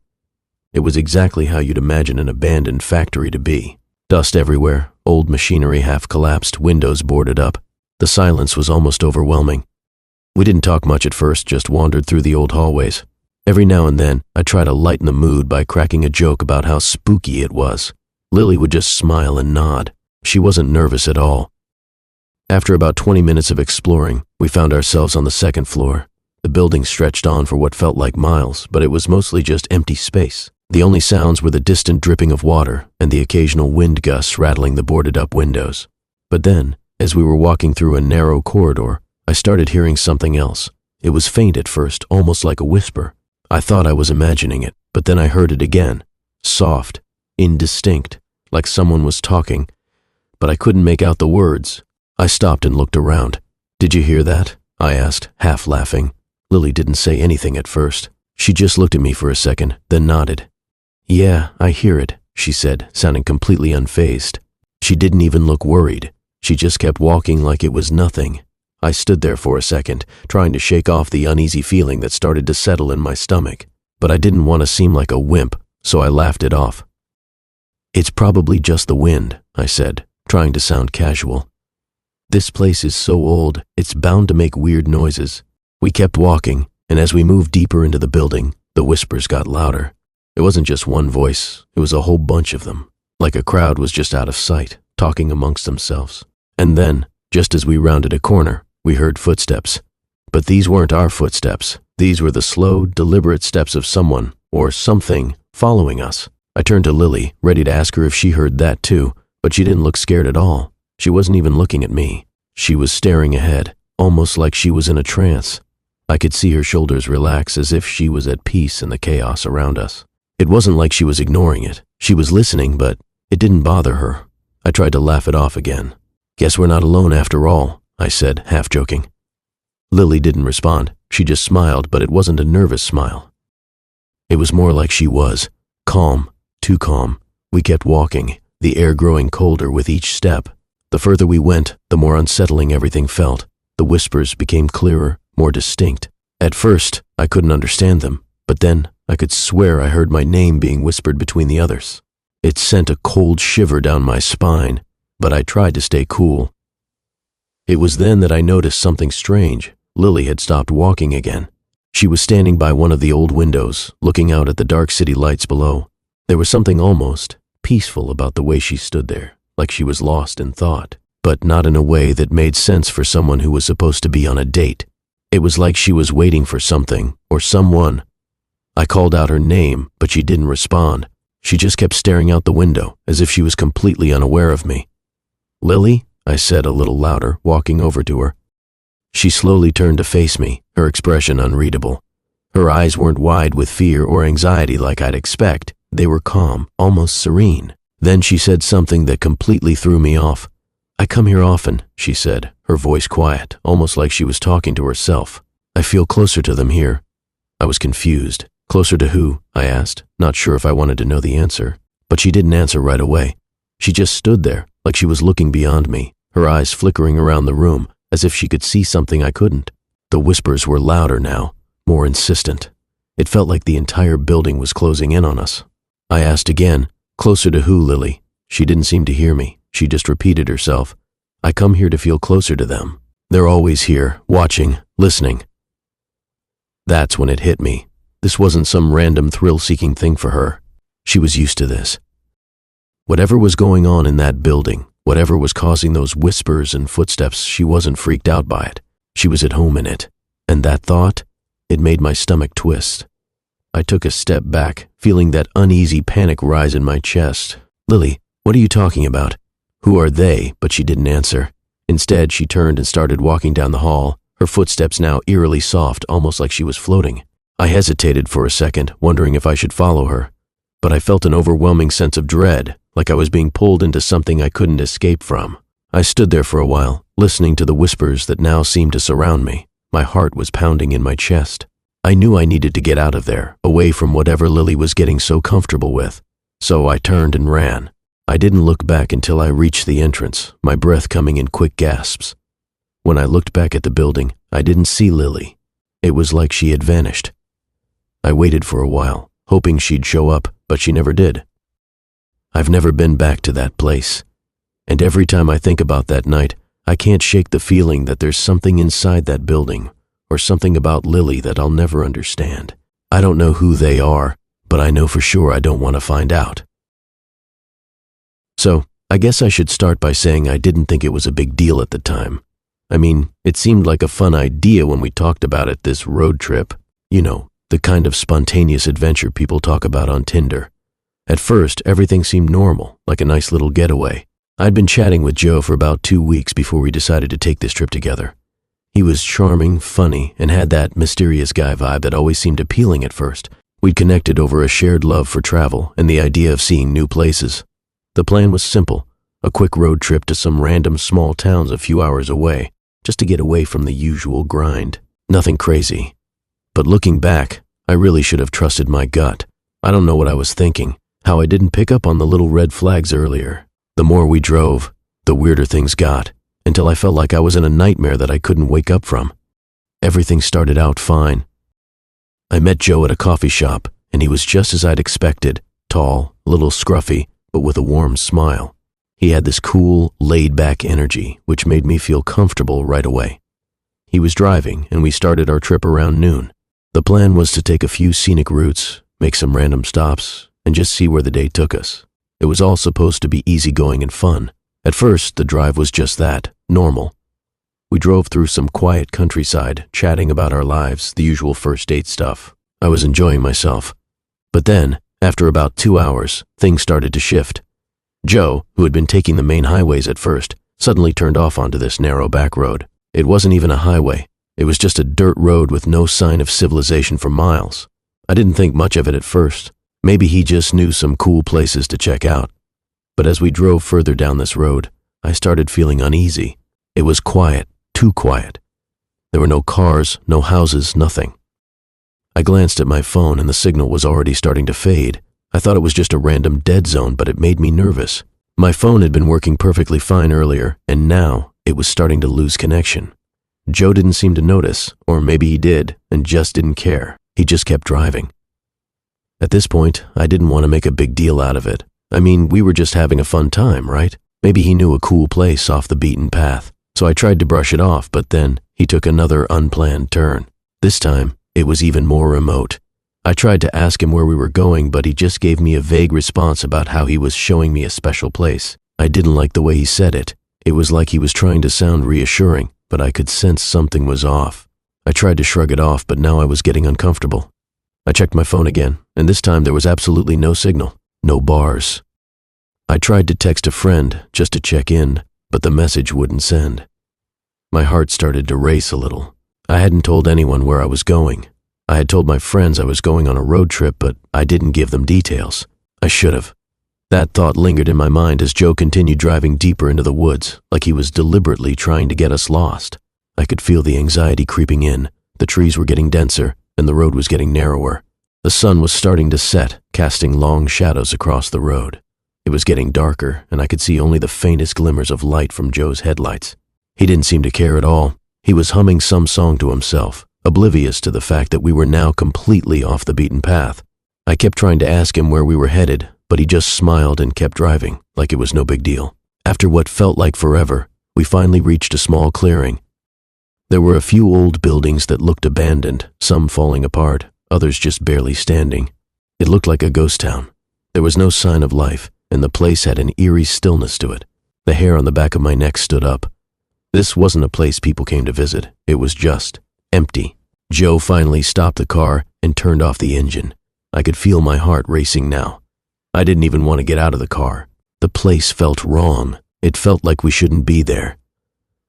It was exactly how you'd imagine an abandoned factory to be. Dust everywhere, old machinery half collapsed, windows boarded up. The silence was almost overwhelming. We didn't talk much at first, just wandered through the old hallways. Every now and then, I tried to lighten the mood by cracking a joke about how spooky it was. Lily would just smile and nod. She wasn't nervous at all. After about 20 minutes of exploring, we found ourselves on the second floor. The building stretched on for what felt like miles, but it was mostly just empty space. The only sounds were the distant dripping of water and the occasional wind gusts rattling the boarded-up windows. But then, as we were walking through a narrow corridor, I started hearing something else. It was faint at first, almost like a whisper. I thought I was imagining it, but then I heard it again. Soft, indistinct, like someone was talking, but I couldn't make out the words. I stopped and looked around. "Did you hear that?" I asked, half laughing. Lily didn't say anything at first. She just looked at me for a second, then nodded. "Yeah, I hear it," she said, sounding completely unfazed. She didn't even look worried. She just kept walking like it was nothing. I stood there for a second, trying to shake off the uneasy feeling that started to settle in my stomach. But I didn't want to seem like a wimp, so I laughed it off. "It's probably just the wind," I said, trying to sound casual. "This place is so old, it's bound to make weird noises." We kept walking, and as we moved deeper into the building, the whispers got louder. It wasn't just one voice, it was a whole bunch of them, like a crowd was just out of sight, talking amongst themselves. And then, just as we rounded a corner, we heard footsteps. But these weren't our footsteps. These were the slow, deliberate steps of someone, or something, following us. I turned to Lily, ready to ask her if she heard that too, but she didn't look scared at all. She wasn't even looking at me. She was staring ahead, almost like she was in a trance. I could see her shoulders relax as if she was at peace in the chaos around us. It wasn't like she was ignoring it. She was listening, but it didn't bother her. I tried to laugh it off again. "Guess we're not alone after all," I said, half joking. Lily didn't respond. She just smiled, but it wasn't a nervous smile. It was more like she was. Calm, too calm. We kept walking, the air growing colder with each step. The further we went, the more unsettling everything felt. The whispers became clearer, more distinct. At first, I couldn't understand them, but then I could swear I heard my name being whispered between the others. It sent a cold shiver down my spine, but I tried to stay cool. It was then that I noticed something strange. Lily had stopped walking again. She was standing by one of the old windows, looking out at the dark city lights below. There was something almost peaceful about the way she stood there, like she was lost in thought, but not in a way that made sense for someone who was supposed to be on a date. It was like she was waiting for something, or someone. I called out her name, but she didn't respond. She just kept staring out the window, as if she was completely unaware of me. "Lily?" I said a little louder, walking over to her. She slowly turned to face me, her expression unreadable. Her eyes weren't wide with fear or anxiety like I'd expect. They were calm, almost serene. Then she said something that completely threw me off. "I come here often," she said, her voice quiet, almost like she was talking to herself. "I feel closer to them here." I was confused. "Closer to who?" I asked, not sure if I wanted to know the answer. But she didn't answer right away. She just stood there, like she was looking beyond me, her eyes flickering around the room, as if she could see something I couldn't. The whispers were louder now, more insistent. It felt like the entire building was closing in on us. I asked again, "Closer to who, Lily?" She didn't seem to hear me. She just repeated herself. "I come here to feel closer to them. They're always here, watching, listening." That's when it hit me. This wasn't some random thrill-seeking thing for her. She was used to this. Whatever was going on in that building, whatever was causing those whispers and footsteps, she wasn't freaked out by it. She was at home in it. And that thought, it made my stomach twist. I took a step back, feeling that uneasy panic rise in my chest. "Lily, what are you talking about?" "Who are they?" But she didn't answer. Instead, she turned and started walking down the hall, her footsteps now eerily soft, almost like she was floating. I hesitated for a second, wondering if I should follow her. But I felt an overwhelming sense of dread, like I was being pulled into something I couldn't escape from. I stood there for a while, listening to the whispers that now seemed to surround me. My heart was pounding in my chest. I knew I needed to get out of there, away from whatever Lily was getting so comfortable with. So I turned and ran. I didn't look back until I reached the entrance, my breath coming in quick gasps. When I looked back at the building, I didn't see Lily. It was like she had vanished. I waited for a while, hoping she'd show up, but she never did. I've never been back to that place. And every time I think about that night, I can't shake the feeling that there's something inside that building, or something about Lily that I'll never understand. I don't know who they are, but I know for sure I don't want to find out. So, I guess I should start by saying I didn't think it was a big deal at the time. I mean, it seemed like a fun idea when we talked about it, this road trip. You know, the kind of spontaneous adventure people talk about on Tinder. At first, everything seemed normal, like a nice little getaway. I'd been chatting with Joe for about 2 weeks before we decided to take this trip together. He was charming, funny, and had that mysterious guy vibe that always seemed appealing at first. We'd connected over a shared love for travel and the idea of seeing new places. The plan was simple, a quick road trip to some random small towns a few hours away, just to get away from the usual grind. Nothing crazy. But looking back, I really should have trusted my gut. I don't know what I was thinking, how I didn't pick up on the little red flags earlier. The more we drove, The weirder things got, until I felt like I was in a nightmare that I couldn't wake up from. Everything started out fine. I met Joe at a coffee shop, and he was just as I'd expected, tall, a little scruffy, but with a warm smile. He had this cool, laid-back energy, which made me feel comfortable right away. He was driving, and we started our trip around noon. The plan was to take a few scenic routes, make some random stops, and just see where the day took us. It was all supposed to be easygoing and fun. At first, the drive was just that, normal. We drove through some quiet countryside, chatting about our lives, the usual first date stuff. I was enjoying myself. But then, after about 2 hours, things started to shift. Joe, who had been taking the main highways at first, suddenly turned off onto this narrow back road. It wasn't even a highway. It was just a dirt road with no sign of civilization for miles. I didn't think much of it at first. Maybe he just knew some cool places to check out. But as we drove further down this road, I started feeling uneasy. It was quiet, too quiet. There were no cars, no houses, nothing. I glanced at my phone and the signal was already starting to fade. I thought it was just a random dead zone, but it made me nervous. My phone had been working perfectly fine earlier, and now it was starting to lose connection. Joe didn't seem to notice, or maybe he did, and just didn't care. He just kept driving. At this point, I didn't want to make a big deal out of it. I mean, we were just having a fun time, right? Maybe he knew a cool place off the beaten path. So I tried to brush it off, but then he took another unplanned turn. This time, it was even more remote. I tried to ask him where we were going, but he just gave me a vague response about how he was showing me a special place. I didn't like the way he said it. It was like he was trying to sound reassuring, but I could sense something was off. I tried to shrug it off, but now I was getting uncomfortable. I checked my phone again, and this time there was absolutely no signal, no bars. I tried to text a friend just to check in, but the message wouldn't send. My heart started to race a little. I hadn't told anyone where I was going. I had told my friends I was going on a road trip, but I didn't give them details. I should have. That thought lingered in my mind as Joe continued driving deeper into the woods, like he was deliberately trying to get us lost. I could feel the anxiety creeping in. The trees were getting denser, and the road was getting narrower. The sun was starting to set, casting long shadows across the road. It was getting darker, and I could see only the faintest glimmers of light from Joe's headlights. He didn't seem to care at all. He was humming some song to himself, oblivious to the fact that we were now completely off the beaten path. I kept trying to ask him where we were headed, but he just smiled and kept driving, like it was no big deal. After what felt like forever, we finally reached a small clearing. There were a few old buildings that looked abandoned, some falling apart, others just barely standing. It looked like a ghost town. There was no sign of life, and the place had an eerie stillness to it. The hair on the back of my neck stood up. This wasn't a place people came to visit. It was just empty. Joe finally stopped the car and turned off the engine. I could feel my heart racing now. I didn't even want to get out of the car. The place felt wrong. It felt like we shouldn't be there.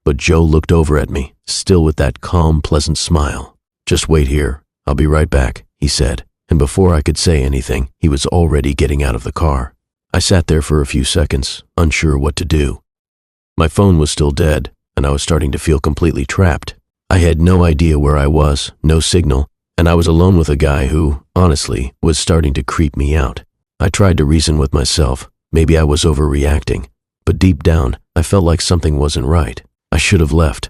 But Joe looked over at me, still with that calm, pleasant smile. "Just wait here. I'll be right back," he said. And before I could say anything, he was already getting out of the car. I sat there for a few seconds, unsure what to do. My phone was still dead, and I was starting to feel completely trapped. I had no idea where I was, no signal, and I was alone with a guy who, honestly, was starting to creep me out. I tried to reason with myself. Maybe I was overreacting, but deep down, I felt like something wasn't right. I should have left.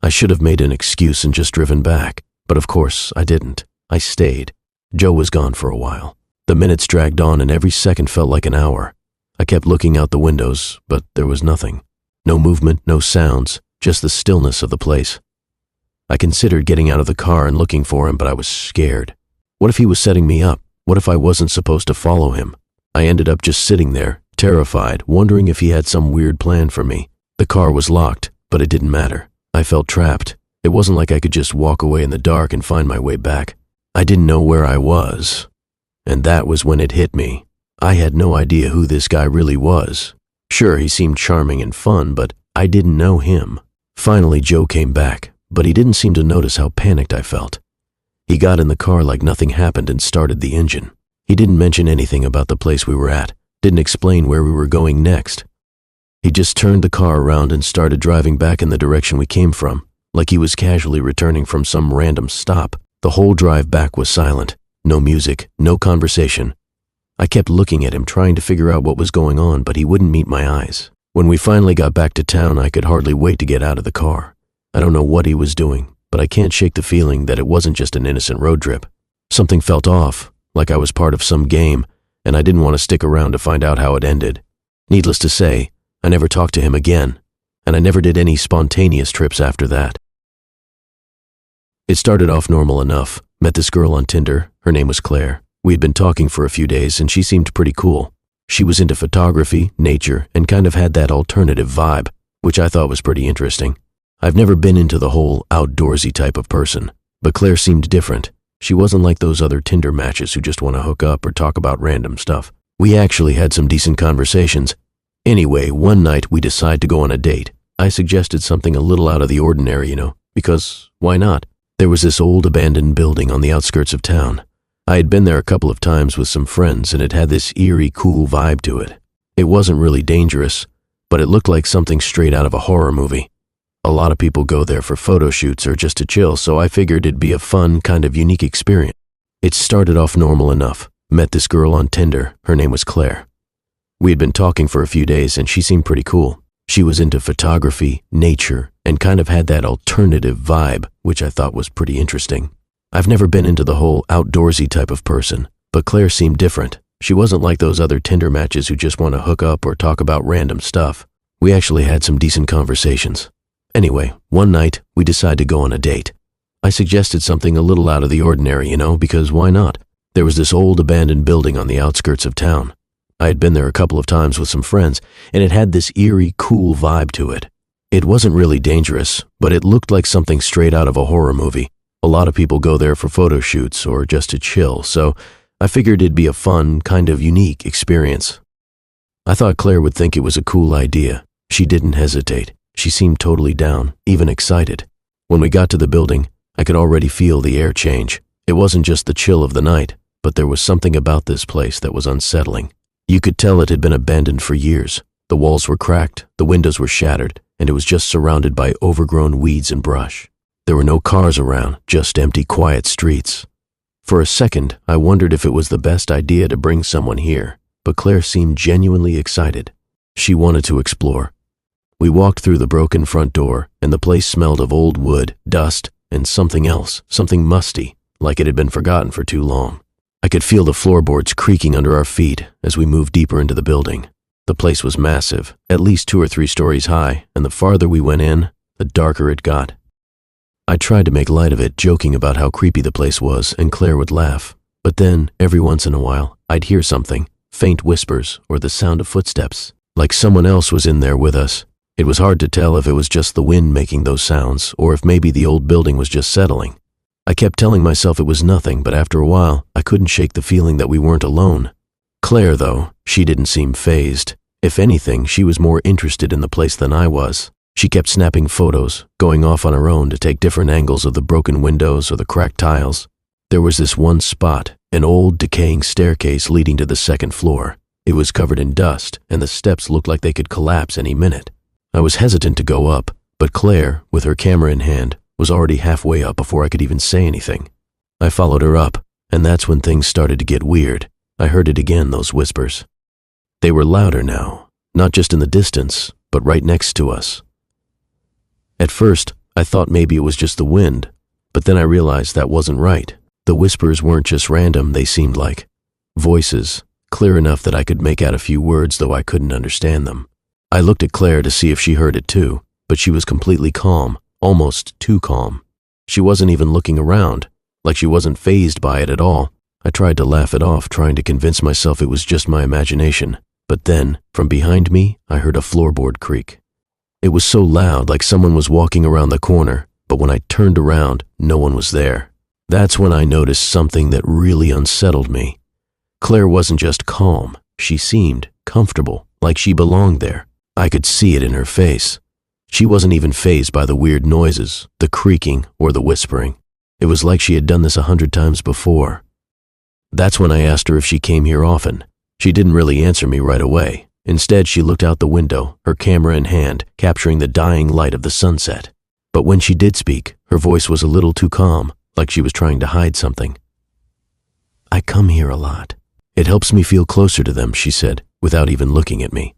I should have made an excuse and just driven back, but of course I didn't. I stayed. Joe was gone for a while. The minutes dragged on and every second felt like an hour. I kept looking out the windows, but there was nothing. No movement, no sounds, just the stillness of the place. I considered getting out of the car and looking for him, but I was scared. What if he was setting me up? What if I wasn't supposed to follow him? I ended up just sitting there, terrified, wondering if he had some weird plan for me. The car was locked, but it didn't matter. I felt trapped. It wasn't like I could just walk away in the dark and find my way back. I didn't know where I was. And that was when it hit me. I had no idea who this guy really was. Sure, he seemed charming and fun, but I didn't know him. Finally, Joe came back, but he didn't seem to notice how panicked I felt. He got in the car like nothing happened and started the engine. He didn't mention anything about the place we were at, didn't explain where we were going next. He just turned the car around and started driving back in the direction we came from, like he was casually returning from some random stop. The whole drive back was silent. No music, no conversation. I kept looking at him, trying to figure out what was going on, but he wouldn't meet my eyes. When we finally got back to town, I could hardly wait to get out of the car. I don't know what he was doing, but I can't shake the feeling that it wasn't just an innocent road trip. Something felt off, like I was part of some game, and I didn't want to stick around to find out how it ended. Needless to say, I never talked to him again, and I never did any spontaneous trips after that. It started off normal enough. Met this girl on Tinder. Her name was Claire. We had been talking for a few days, and she seemed pretty cool. She was into photography, nature, and kind of had that alternative vibe, which I thought was pretty interesting. I've never been into the whole outdoorsy type of person, but Claire seemed different. She wasn't like those other Tinder matches who just want to hook up or talk about random stuff. We actually had some decent conversations. Anyway, one night we decided to go on a date. I suggested something a little out of the ordinary, because why not? There was this old abandoned building on the outskirts of town. I had been there a couple of times with some friends, and it had this eerie, cool vibe to it. It wasn't really dangerous, but it looked like something straight out of a horror movie. A lot of people go there for photo shoots or just to chill, so I figured it'd be a fun, kind of unique experience. It started off normal enough. Met this girl on Tinder. Her name was Claire. We had been talking for a few days, and she seemed pretty cool. She was into photography, nature, and kind of had that alternative vibe, which I thought was pretty interesting. I've never been into the whole outdoorsy type of person, but Claire seemed different. She wasn't like those other Tinder matches who just want to hook up or talk about random stuff. We actually had some decent conversations. Anyway, one night, we decided to go on a date. I suggested something a little out of the ordinary, because why not? There was this old abandoned building on the outskirts of town. I had been there a couple of times with some friends, and it had this eerie, cool vibe to it. It wasn't really dangerous, but it looked like something straight out of a horror movie. A lot of people go there for photo shoots or just to chill, so I figured it'd be a fun, kind of unique experience. I thought Claire would think it was a cool idea. She didn't hesitate. She seemed totally down, even excited. When we got to the building, I could already feel the air change. It wasn't just the chill of the night, but there was something about this place that was unsettling. You could tell it had been abandoned for years. The walls were cracked, the windows were shattered, and it was just surrounded by overgrown weeds and brush. There were no cars around, just empty, quiet streets. For a second, I wondered if it was the best idea to bring someone here, but Claire seemed genuinely excited. She wanted to explore. We walked through the broken front door, and the place smelled of old wood, dust, and something else, something musty, like it had been forgotten for too long. I could feel the floorboards creaking under our feet as we moved deeper into the building. The place was massive, at least 2 or 3 stories high, and the farther we went in, the darker it got. I tried to make light of it, joking about how creepy the place was, and Claire would laugh. But then, every once in a while, I'd hear something, faint whispers or the sound of footsteps, like someone else was in there with us. It was hard to tell if it was just the wind making those sounds, or if maybe the old building was just settling. I kept telling myself it was nothing, but after a while, I couldn't shake the feeling that we weren't alone. Claire, though, she didn't seem fazed. If anything, she was more interested in the place than I was. She kept snapping photos, going off on her own to take different angles of the broken windows or the cracked tiles. There was this one spot, an old, decaying staircase leading to the 2nd floor. It was covered in dust, and the steps looked like they could collapse any minute. I was hesitant to go up, but Claire, with her camera in hand, was already halfway up before I could even say anything. I followed her up, and that's when things started to get weird. I heard it again, those whispers. They were louder now, not just in the distance, but right next to us. At first, I thought maybe it was just the wind, but then I realized that wasn't right. The whispers weren't just random, they seemed like voices, clear enough that I could make out a few words, though I couldn't understand them. I looked at Claire to see if she heard it too, but she was completely calm, almost too calm. She wasn't even looking around, like she wasn't fazed by it at all. I tried to laugh it off, trying to convince myself it was just my imagination, but then, from behind me, I heard a floorboard creak. It was so loud, like someone was walking around the corner, but when I turned around, no one was there. That's when I noticed something that really unsettled me. Claire wasn't just calm, she seemed comfortable, like she belonged there. I could see it in her face. She wasn't even fazed by the weird noises, the creaking, or the whispering. It was like she had done this 100 times before. That's when I asked her if she came here often. She didn't really answer me right away. Instead, she looked out the window, her camera in hand, capturing the dying light of the sunset. But when she did speak, her voice was a little too calm, like she was trying to hide something. "I come here a lot. It helps me feel closer to them," she said, without even looking at me.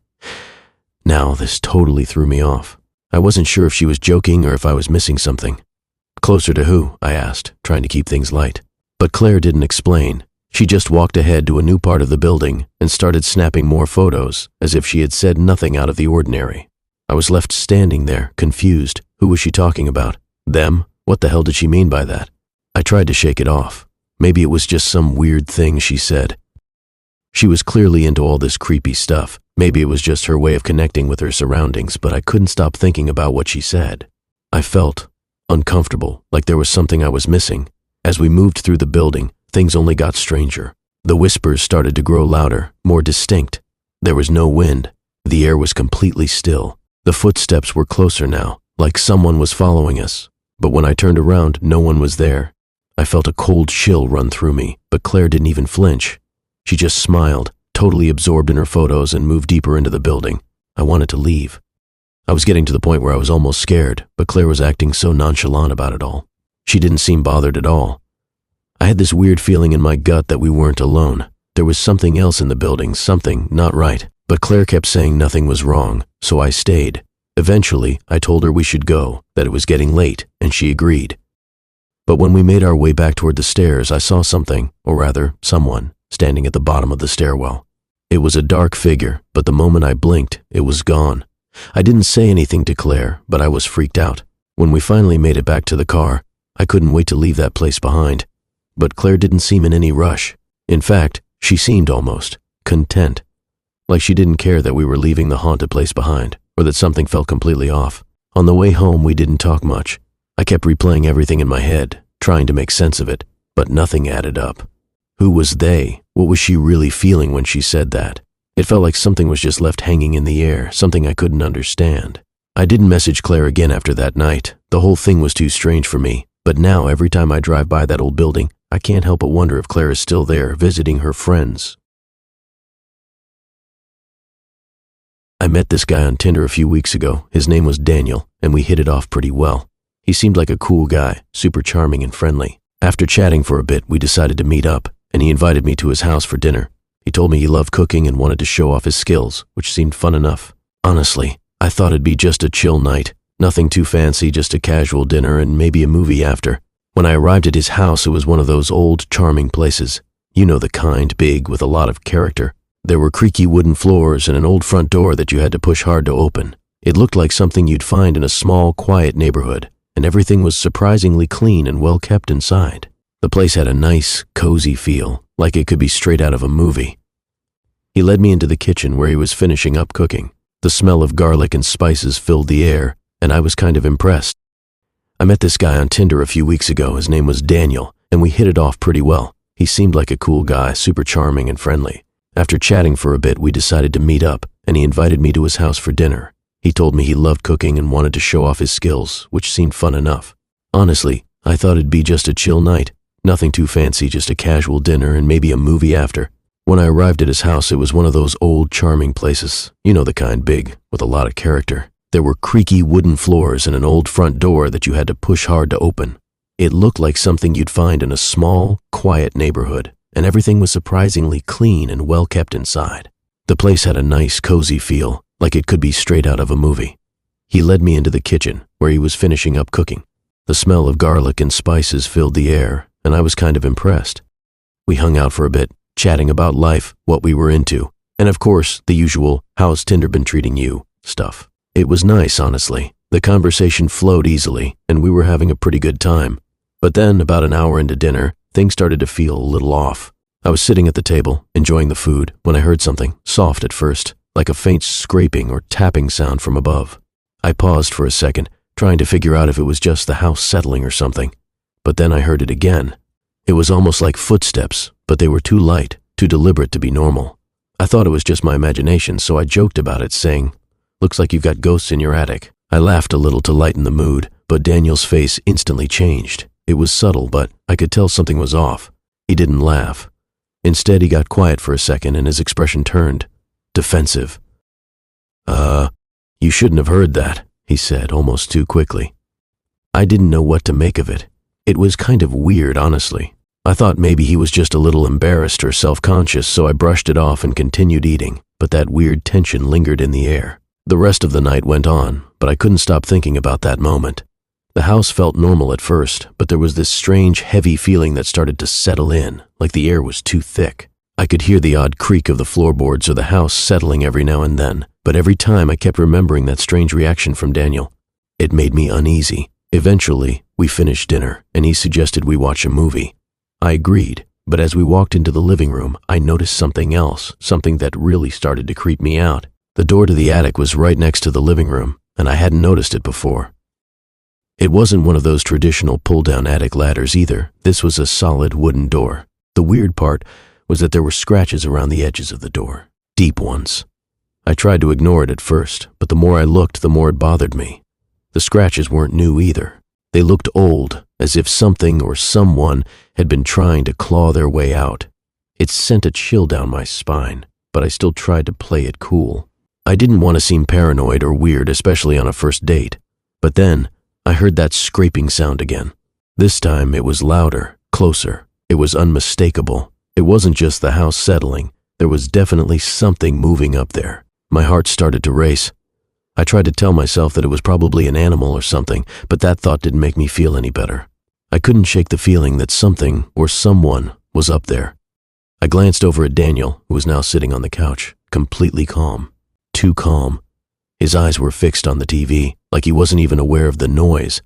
Now, this totally threw me off. I wasn't sure if she was joking or if I was missing something. Closer to who? I asked, trying to keep things light. But Claire didn't explain. She just walked ahead to a new part of the building and started snapping more photos, as if she had said nothing out of the ordinary. I was left standing there, confused. Who was she talking about? Them? What the hell did she mean by that? I tried to shake it off. Maybe it was just some weird thing she said. She was clearly into all this creepy stuff. Maybe it was just her way of connecting with her surroundings, but I couldn't stop thinking about what she said. I felt uncomfortable, like there was something I was missing. As we moved through the building, things only got stranger. The whispers started to grow louder, more distinct. There was no wind. The air was completely still. The footsteps were closer now, like someone was following us. But when I turned around, no one was there. I felt a cold chill run through me, but Claire didn't even flinch. She just smiled, totally absorbed in her photos, and moved deeper into the building. I wanted to leave. I was getting to the point where I was almost scared, but Claire was acting so nonchalant about it all. She didn't seem bothered at all. I had this weird feeling in my gut that we weren't alone. There was something else in the building, something not right. But Claire kept saying nothing was wrong, so I stayed. Eventually, I told her we should go, that it was getting late, and she agreed. But when we made our way back toward the stairs, I saw something, or rather, someone, standing at the bottom of the stairwell. It was a dark figure, but the moment I blinked, it was gone. I didn't say anything to Claire, but I was freaked out. When we finally made it back to the car, I couldn't wait to leave that place behind. But Claire didn't seem in any rush. In fact, she seemed almost content. Like she didn't care that we were leaving the haunted place behind, or that something felt completely off. On the way home, we didn't talk much. I kept replaying everything in my head, trying to make sense of it, but nothing added up. Who was they? What was she really feeling when she said that? It felt like something was just left hanging in the air, something I couldn't understand. I didn't message Claire again after that night. The whole thing was too strange for me, but now every time I drive by that old building, I can't help but wonder if Claire is still there, visiting her friends. I met this guy on Tinder a few weeks ago. His name was Daniel, and we hit it off pretty well. He seemed like a cool guy, super charming and friendly. After chatting for a bit, we decided to meet up, and he invited me to his house for dinner. He told me he loved cooking and wanted to show off his skills, which seemed fun enough. Honestly, I thought it'd be just a chill night. Nothing too fancy, just a casual dinner and maybe a movie after. When I arrived at his house, it was one of those old, charming places. You know the kind, big, with a lot of character. There were creaky wooden floors and an old front door that you had to push hard to open. It looked like something you'd find in a small, quiet neighborhood, and everything was surprisingly clean and well kept inside. The place had a nice, cozy feel, like it could be straight out of a movie. He led me into the kitchen where he was finishing up cooking. The smell of garlic and spices filled the air, and I was kind of impressed. I met this guy on Tinder a few weeks ago. His name was Daniel, and we hit it off pretty well. He seemed like a cool guy, super charming and friendly. After chatting for a bit, we decided to meet up, and he invited me to his house for dinner. He told me he loved cooking and wanted to show off his skills, which seemed fun enough. Honestly, I thought it'd be just a chill night. Nothing too fancy, just a casual dinner and maybe a movie after. When I arrived at his house, it was one of those old, charming places. You know the kind, big, with a lot of character. There were creaky wooden floors and an old front door that you had to push hard to open. It looked like something you'd find in a small, quiet neighborhood, and everything was surprisingly clean and well kept inside. The place had a nice, cozy feel, like it could be straight out of a movie. He led me into the kitchen, where he was finishing up cooking. The smell of garlic and spices filled the air, and I was kind of impressed. We hung out for a bit, chatting about life, what we were into, and of course, the usual, how's Tinder been treating you, stuff. It was nice, honestly. The conversation flowed easily, and we were having a pretty good time. But then, about an hour into dinner, things started to feel a little off. I was sitting at the table, enjoying the food, when I heard something, soft at first, like a faint scraping or tapping sound from above. I paused for a second, trying to figure out if it was just the house settling or something. But then I heard it again. It was almost like footsteps, but they were too light, too deliberate to be normal. I thought it was just my imagination, so I joked about it, saying, "Looks like you've got ghosts in your attic." I laughed a little to lighten the mood, but Daniel's face instantly changed. It was subtle, but I could tell something was off. He didn't laugh. Instead, he got quiet for a second and his expression turned defensive. You shouldn't have heard that," he said, almost too quickly. I didn't know what to make of it. It was kind of weird, honestly. I thought maybe he was just a little embarrassed or self-conscious, so I brushed it off and continued eating, but that weird tension lingered in the air. The rest of the night went on, but I couldn't stop thinking about that moment. The house felt normal at first, but there was this strange, heavy feeling that started to settle in, like the air was too thick. I could hear the odd creak of the floorboards or the house settling every now and then, but every time I kept remembering that strange reaction from Daniel. It made me uneasy. Eventually, we finished dinner, and he suggested we watch a movie. I agreed, but as we walked into the living room, I noticed something else, something that really started to creep me out. The door to the attic was right next to the living room, and I hadn't noticed it before. It wasn't one of those traditional pull-down attic ladders either. This was a solid wooden door. The weird part was that there were scratches around the edges of the door, deep ones. I tried to ignore it at first, but the more I looked, the more it bothered me. The scratches weren't new either. They looked old, as if something or someone had been trying to claw their way out. It sent a chill down my spine, but I still tried to play it cool. I didn't want to seem paranoid or weird, especially on a first date. But then, I heard that scraping sound again. This time, it was louder, closer. It was unmistakable. It wasn't just the house settling. There was definitely something moving up there. My heart started to race. I tried to tell myself that it was probably an animal or something, but that thought didn't make me feel any better. I couldn't shake the feeling that something or someone was up there. I glanced over at Daniel, who was now sitting on the couch, completely calm. Too calm. His eyes were fixed on the TV, like he wasn't even aware of the noise.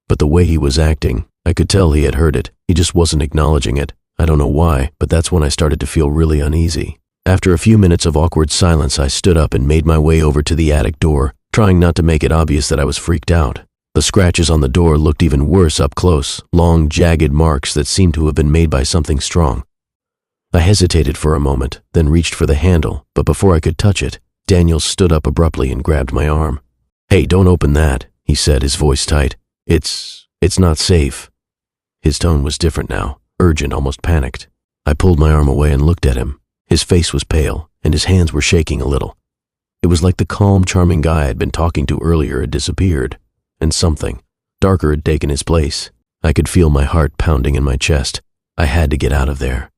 But the way he was acting, I could tell he had heard it. He just wasn't acknowledging it. I don't know why, but that's when I started to feel really uneasy. After a few minutes of awkward silence, I stood up and made my way over to the attic door, trying not to make it obvious that I was freaked out. The scratches on the door looked even worse up close, long, jagged marks that seemed to have been made by something strong. I hesitated for a moment, then reached for the handle, but before I could touch it, Daniel stood up abruptly and grabbed my arm. "Hey, don't open that," he said, his voice tight. It's not safe." His tone was different now, urgent, almost panicked. I pulled my arm away and looked at him. His face was pale, and his hands were shaking a little. It was like the calm, charming guy I'd been talking to earlier had disappeared, and something darker had taken his place. I could feel my heart pounding in my chest. I had to get out of there.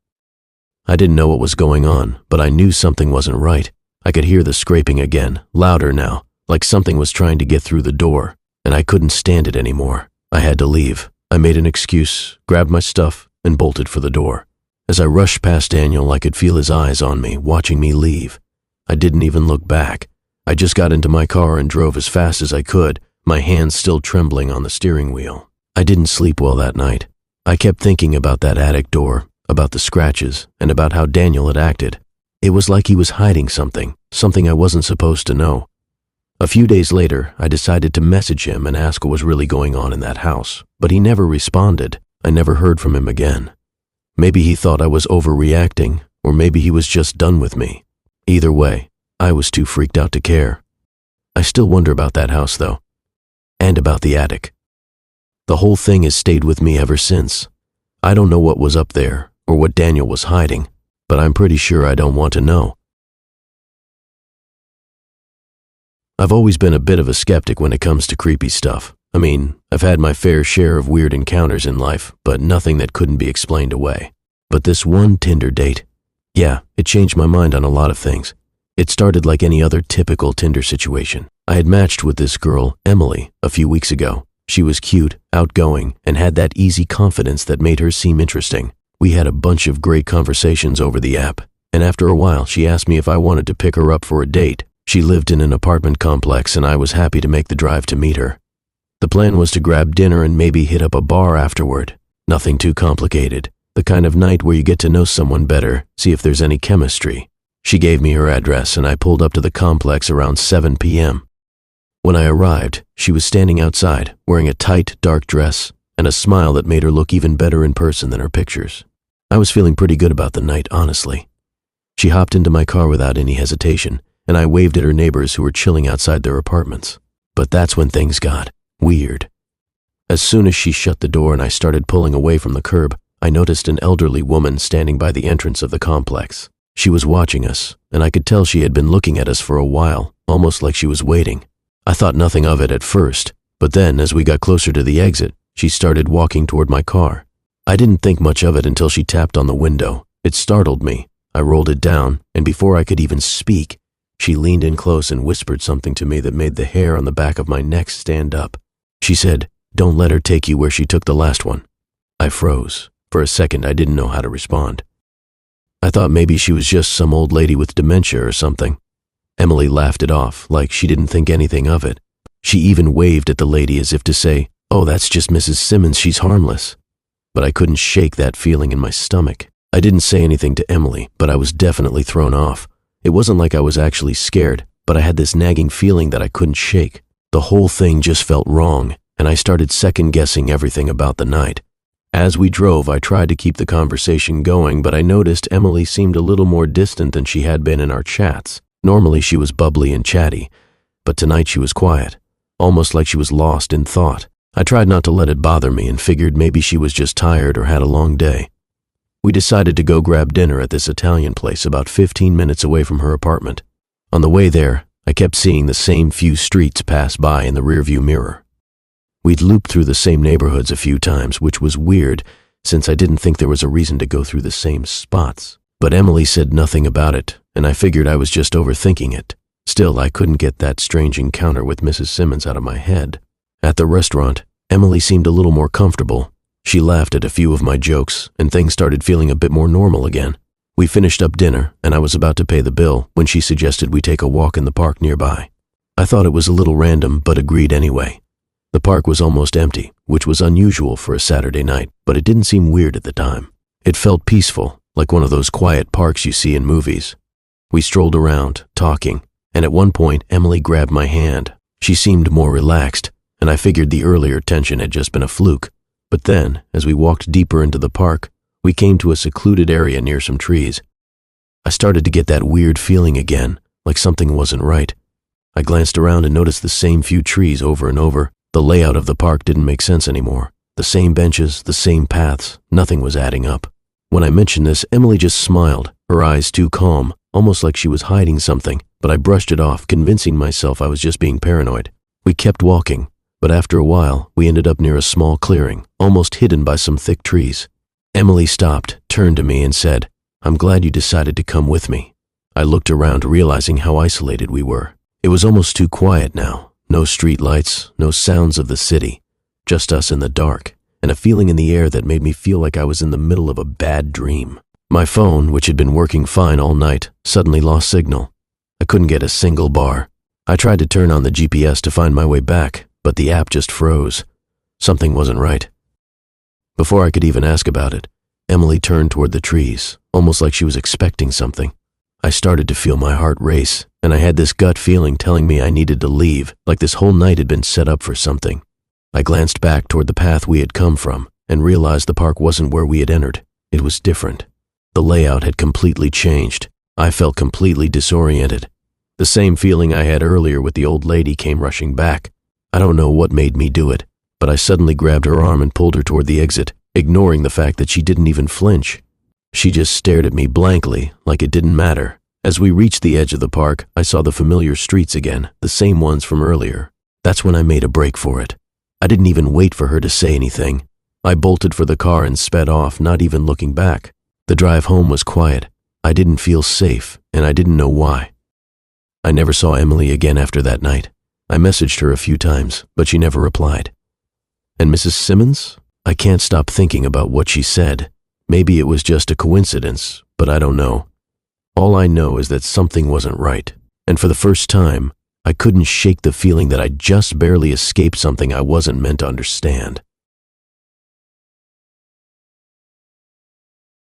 I didn't know what was going on, but I knew something wasn't right. I could hear the scraping again, louder now, like something was trying to get through the door, and I couldn't stand it anymore. I had to leave. I made an excuse, grabbed my stuff, and bolted for the door. As I rushed past Daniel, I could feel his eyes on me, watching me leave. I didn't even look back. I just got into my car and drove as fast as I could, my hands still trembling on the steering wheel. I didn't sleep well that night. I kept thinking about that attic door, about the scratches, and about how Daniel had acted. It was like he was hiding something I wasn't supposed to know. A few days later, I decided to message him and ask what was really going on in that house, but he never responded. I never heard from him again. Maybe he thought I was overreacting, or maybe he was just done with me. Either way, I was too freaked out to care. I still wonder about that house, though, and about the attic. The whole thing has stayed with me ever since. I don't know what was up there, or what Daniel was hiding, but I'm pretty sure I don't want to know. I've always been a bit of a skeptic when it comes to creepy stuff. I mean, I've had my fair share of weird encounters in life, but nothing that couldn't be explained away. But this one Tinder date, yeah, it changed my mind on a lot of things. It started like any other typical Tinder situation. I had matched with this girl, Emily, a few weeks ago. She was cute, outgoing, and had that easy confidence that made her seem interesting. We had a bunch of great conversations over the app, and after a while she asked me if I wanted to pick her up for a date. She lived in an apartment complex, and I was happy to make the drive to meet her. The plan was to grab dinner and maybe hit up a bar afterward. Nothing too complicated. The kind of night where you get to know someone better, see if there's any chemistry. She gave me her address, and I pulled up to the complex around 7 p.m. When I arrived, she was standing outside, wearing a tight, dark dress and a smile that made her look even better in person than her pictures. I was feeling pretty good about the night, honestly. She hopped into my car without any hesitation, and I waved at her neighbors who were chilling outside their apartments. But that's when things got weird. As soon as she shut the door and I started pulling away from the curb, I noticed an elderly woman standing by the entrance of the complex. She was watching us, and I could tell she had been looking at us for a while, almost like she was waiting. I thought nothing of it at first, but then as we got closer to the exit, she started walking toward my car. I didn't think much of it until she tapped on the window. It startled me. I rolled it down, and before I could even speak, She leaned in close and whispered something to me that made the hair on the back of my neck stand up. She said, "Don't let her take you where she took the last one." I froze. For a second, I didn't know how to respond. I thought maybe she was just some old lady with dementia or something. Emily laughed it off, like she didn't think anything of it. She even waved at the lady as if to say, "Oh, that's just Mrs. Simmons, she's harmless." But I couldn't shake that feeling in my stomach. I didn't say anything to Emily, but I was definitely thrown off. It wasn't like I was actually scared, but I had this nagging feeling that I couldn't shake. The whole thing just felt wrong, and I started second-guessing everything about the night. As we drove, I tried to keep the conversation going, but I noticed Emily seemed a little more distant than she had been in our chats. Normally she was bubbly and chatty, but tonight she was quiet, almost like she was lost in thought. I tried not to let it bother me and figured maybe she was just tired or had a long day. We decided to go grab dinner at this Italian place about 15 minutes away from her apartment. On the way there, I kept seeing the same few streets pass by in the rearview mirror. We'd looped through the same neighborhoods a few times, which was weird since I didn't think there was a reason to go through the same spots. But Emily said nothing about it, and I figured I was just overthinking it. Still, I couldn't get that strange encounter with Mrs. Simmons out of my head. At the restaurant, Emily seemed a little more comfortable. She laughed at a few of my jokes, and things started feeling a bit more normal again. We finished up dinner, and I was about to pay the bill when she suggested we take a walk in the park nearby. I thought it was a little random, but agreed anyway. The park was almost empty, which was unusual for a Saturday night, but it didn't seem weird at the time. It felt peaceful, like one of those quiet parks you see in movies. We strolled around, talking, and at one point Emily grabbed my hand. She seemed more relaxed, and I figured the earlier tension had just been a fluke. But then, as we walked deeper into the park, we came to a secluded area near some trees. I started to get that weird feeling again, like something wasn't right. I glanced around and noticed the same few trees over and over. The layout of the park didn't make sense anymore. The same benches, the same paths, nothing was adding up. When I mentioned this, Emily just smiled, her eyes too calm, almost like she was hiding something, but I brushed it off, convincing myself I was just being paranoid. We kept walking, but after a while, we ended up near a small clearing, almost hidden by some thick trees. Emily stopped, turned to me and said, "I'm glad you decided to come with me." I looked around, realizing how isolated we were. It was almost too quiet now. No street lights, no sounds of the city, just us in the dark, and a feeling in the air that made me feel like I was in the middle of a bad dream. My phone, which had been working fine all night, suddenly lost signal. I couldn't get a single bar. I tried to turn on the GPS to find my way back, but the app just froze. Something wasn't right. Before I could even ask about it, Emily turned toward the trees, almost like she was expecting something. I started to feel my heart race, and I had this gut feeling telling me I needed to leave, like this whole night had been set up for something. I glanced back toward the path we had come from and realized the park wasn't where we had entered. It was different. The layout had completely changed. I felt completely disoriented. The same feeling I had earlier with the old lady came rushing back. I don't know what made me do it, but I suddenly grabbed her arm and pulled her toward the exit, ignoring the fact that she didn't even flinch. She just stared at me blankly, like it didn't matter. As we reached the edge of the park, I saw the familiar streets again, the same ones from earlier. That's when I made a break for it. I didn't even wait for her to say anything. I bolted for the car and sped off, not even looking back. The drive home was quiet. I didn't feel safe, and I didn't know why. I never saw Emily again after that night. I messaged her a few times, but she never replied. And Mrs. Simmons? I can't stop thinking about what she said. Maybe it was just a coincidence, but I don't know. All I know is that something wasn't right, and for the first time, I couldn't shake the feeling that I just barely escaped something I wasn't meant to understand.